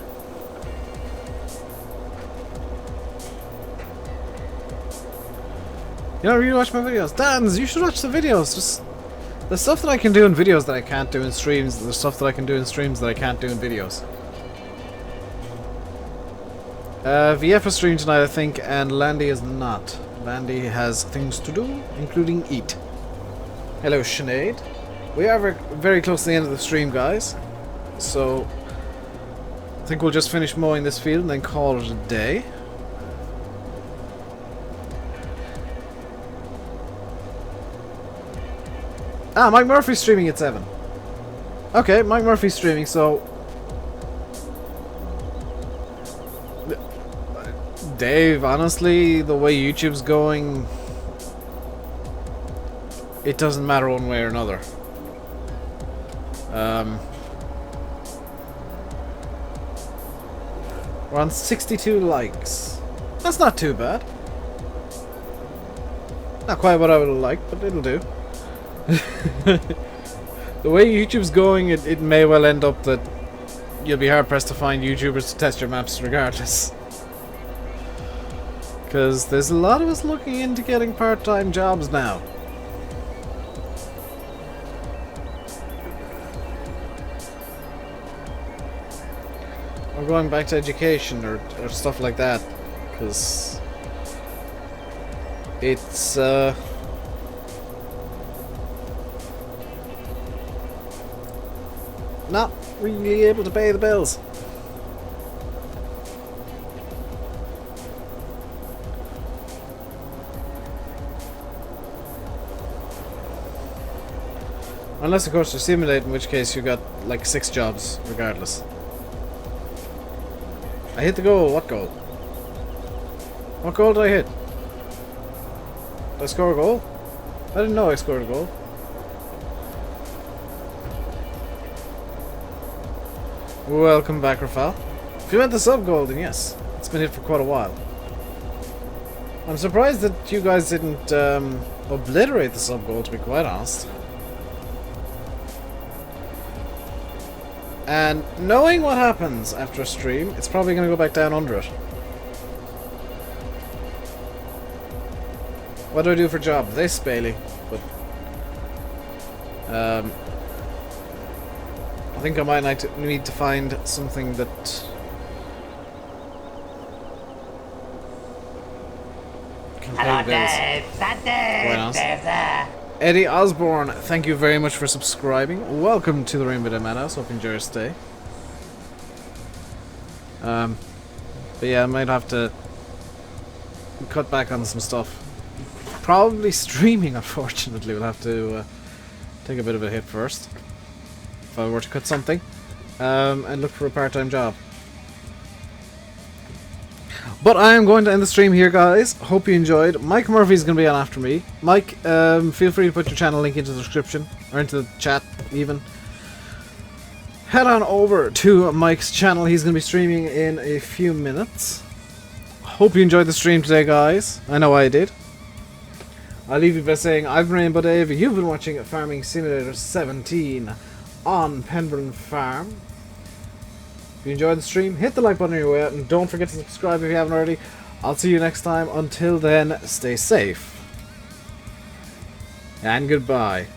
You don't really watch my videos. Dans, you should watch the videos. Just the stuff that I can do in videos that I can't do in streams. The stuff that I can do in streams that I can't do in videos. VF is streaming tonight, I think, and Landy is not. Landy has things to do, including eat. Hello, Sinead. We are very close to the end of the stream, guys. So, I think we'll just finish mowing this field and then call it a day. Ah, Mike Murphy's streaming at 7. Okay, Mike Murphy's streaming, so... Dave, honestly, the way YouTube's going... It doesn't matter one way or another. We're on 62 likes. That's not too bad. Not quite what I would have liked, but it'll do. The way YouTube's going, it may well end up that you'll be hard pressed to find YouTubers to test your maps regardless. Because there's a lot of us looking into getting part-time jobs now. Or going back to education or stuff like that. Because it's not really able to pay the bills. Unless of course you simulate, in which case you got like 6 jobs regardless. I hit the goal. What goal? What goal did I hit? Did I score a goal? I didn't know I scored a goal. Welcome back, Rafal. If you meant the sub goal, then yes. It's been hit for quite a while. I'm surprised that you guys didn't obliterate the sub goal, to be quite honest. And knowing what happens after a stream, it's probably going to go back down under it. What do I do for job? This, Bailey. But I think I might need to find something that can pay
Hello,
the bills.
Dave. That Dave. Dave there.
Eddie Osborne, thank you very much for subscribing. Welcome to the Rainbow Madhouse. Hope you enjoy your stay. But yeah, I might have to cut back on some stuff. Probably streaming, unfortunately. We'll have to take a bit of a hit first. If I were to cut something. And look for a part-time job. But I am going to end the stream here, guys. Hope you enjoyed. Mike Murphy's going to be on after me. Mike, feel free to put your channel link into the description. Or into the chat, even. Head on over to Mike's channel. He's going to be streaming in a few minutes. Hope you enjoyed the stream today, guys. I know I did. I'll leave you by saying, I've been Rainbow Dave. You've been watching Farming Simulator 17 on Penberlan Farm. If you enjoyed the stream, hit the like button on your way out, and don't forget to subscribe if you haven't already. I'll see you next time. Until then, stay safe. And goodbye.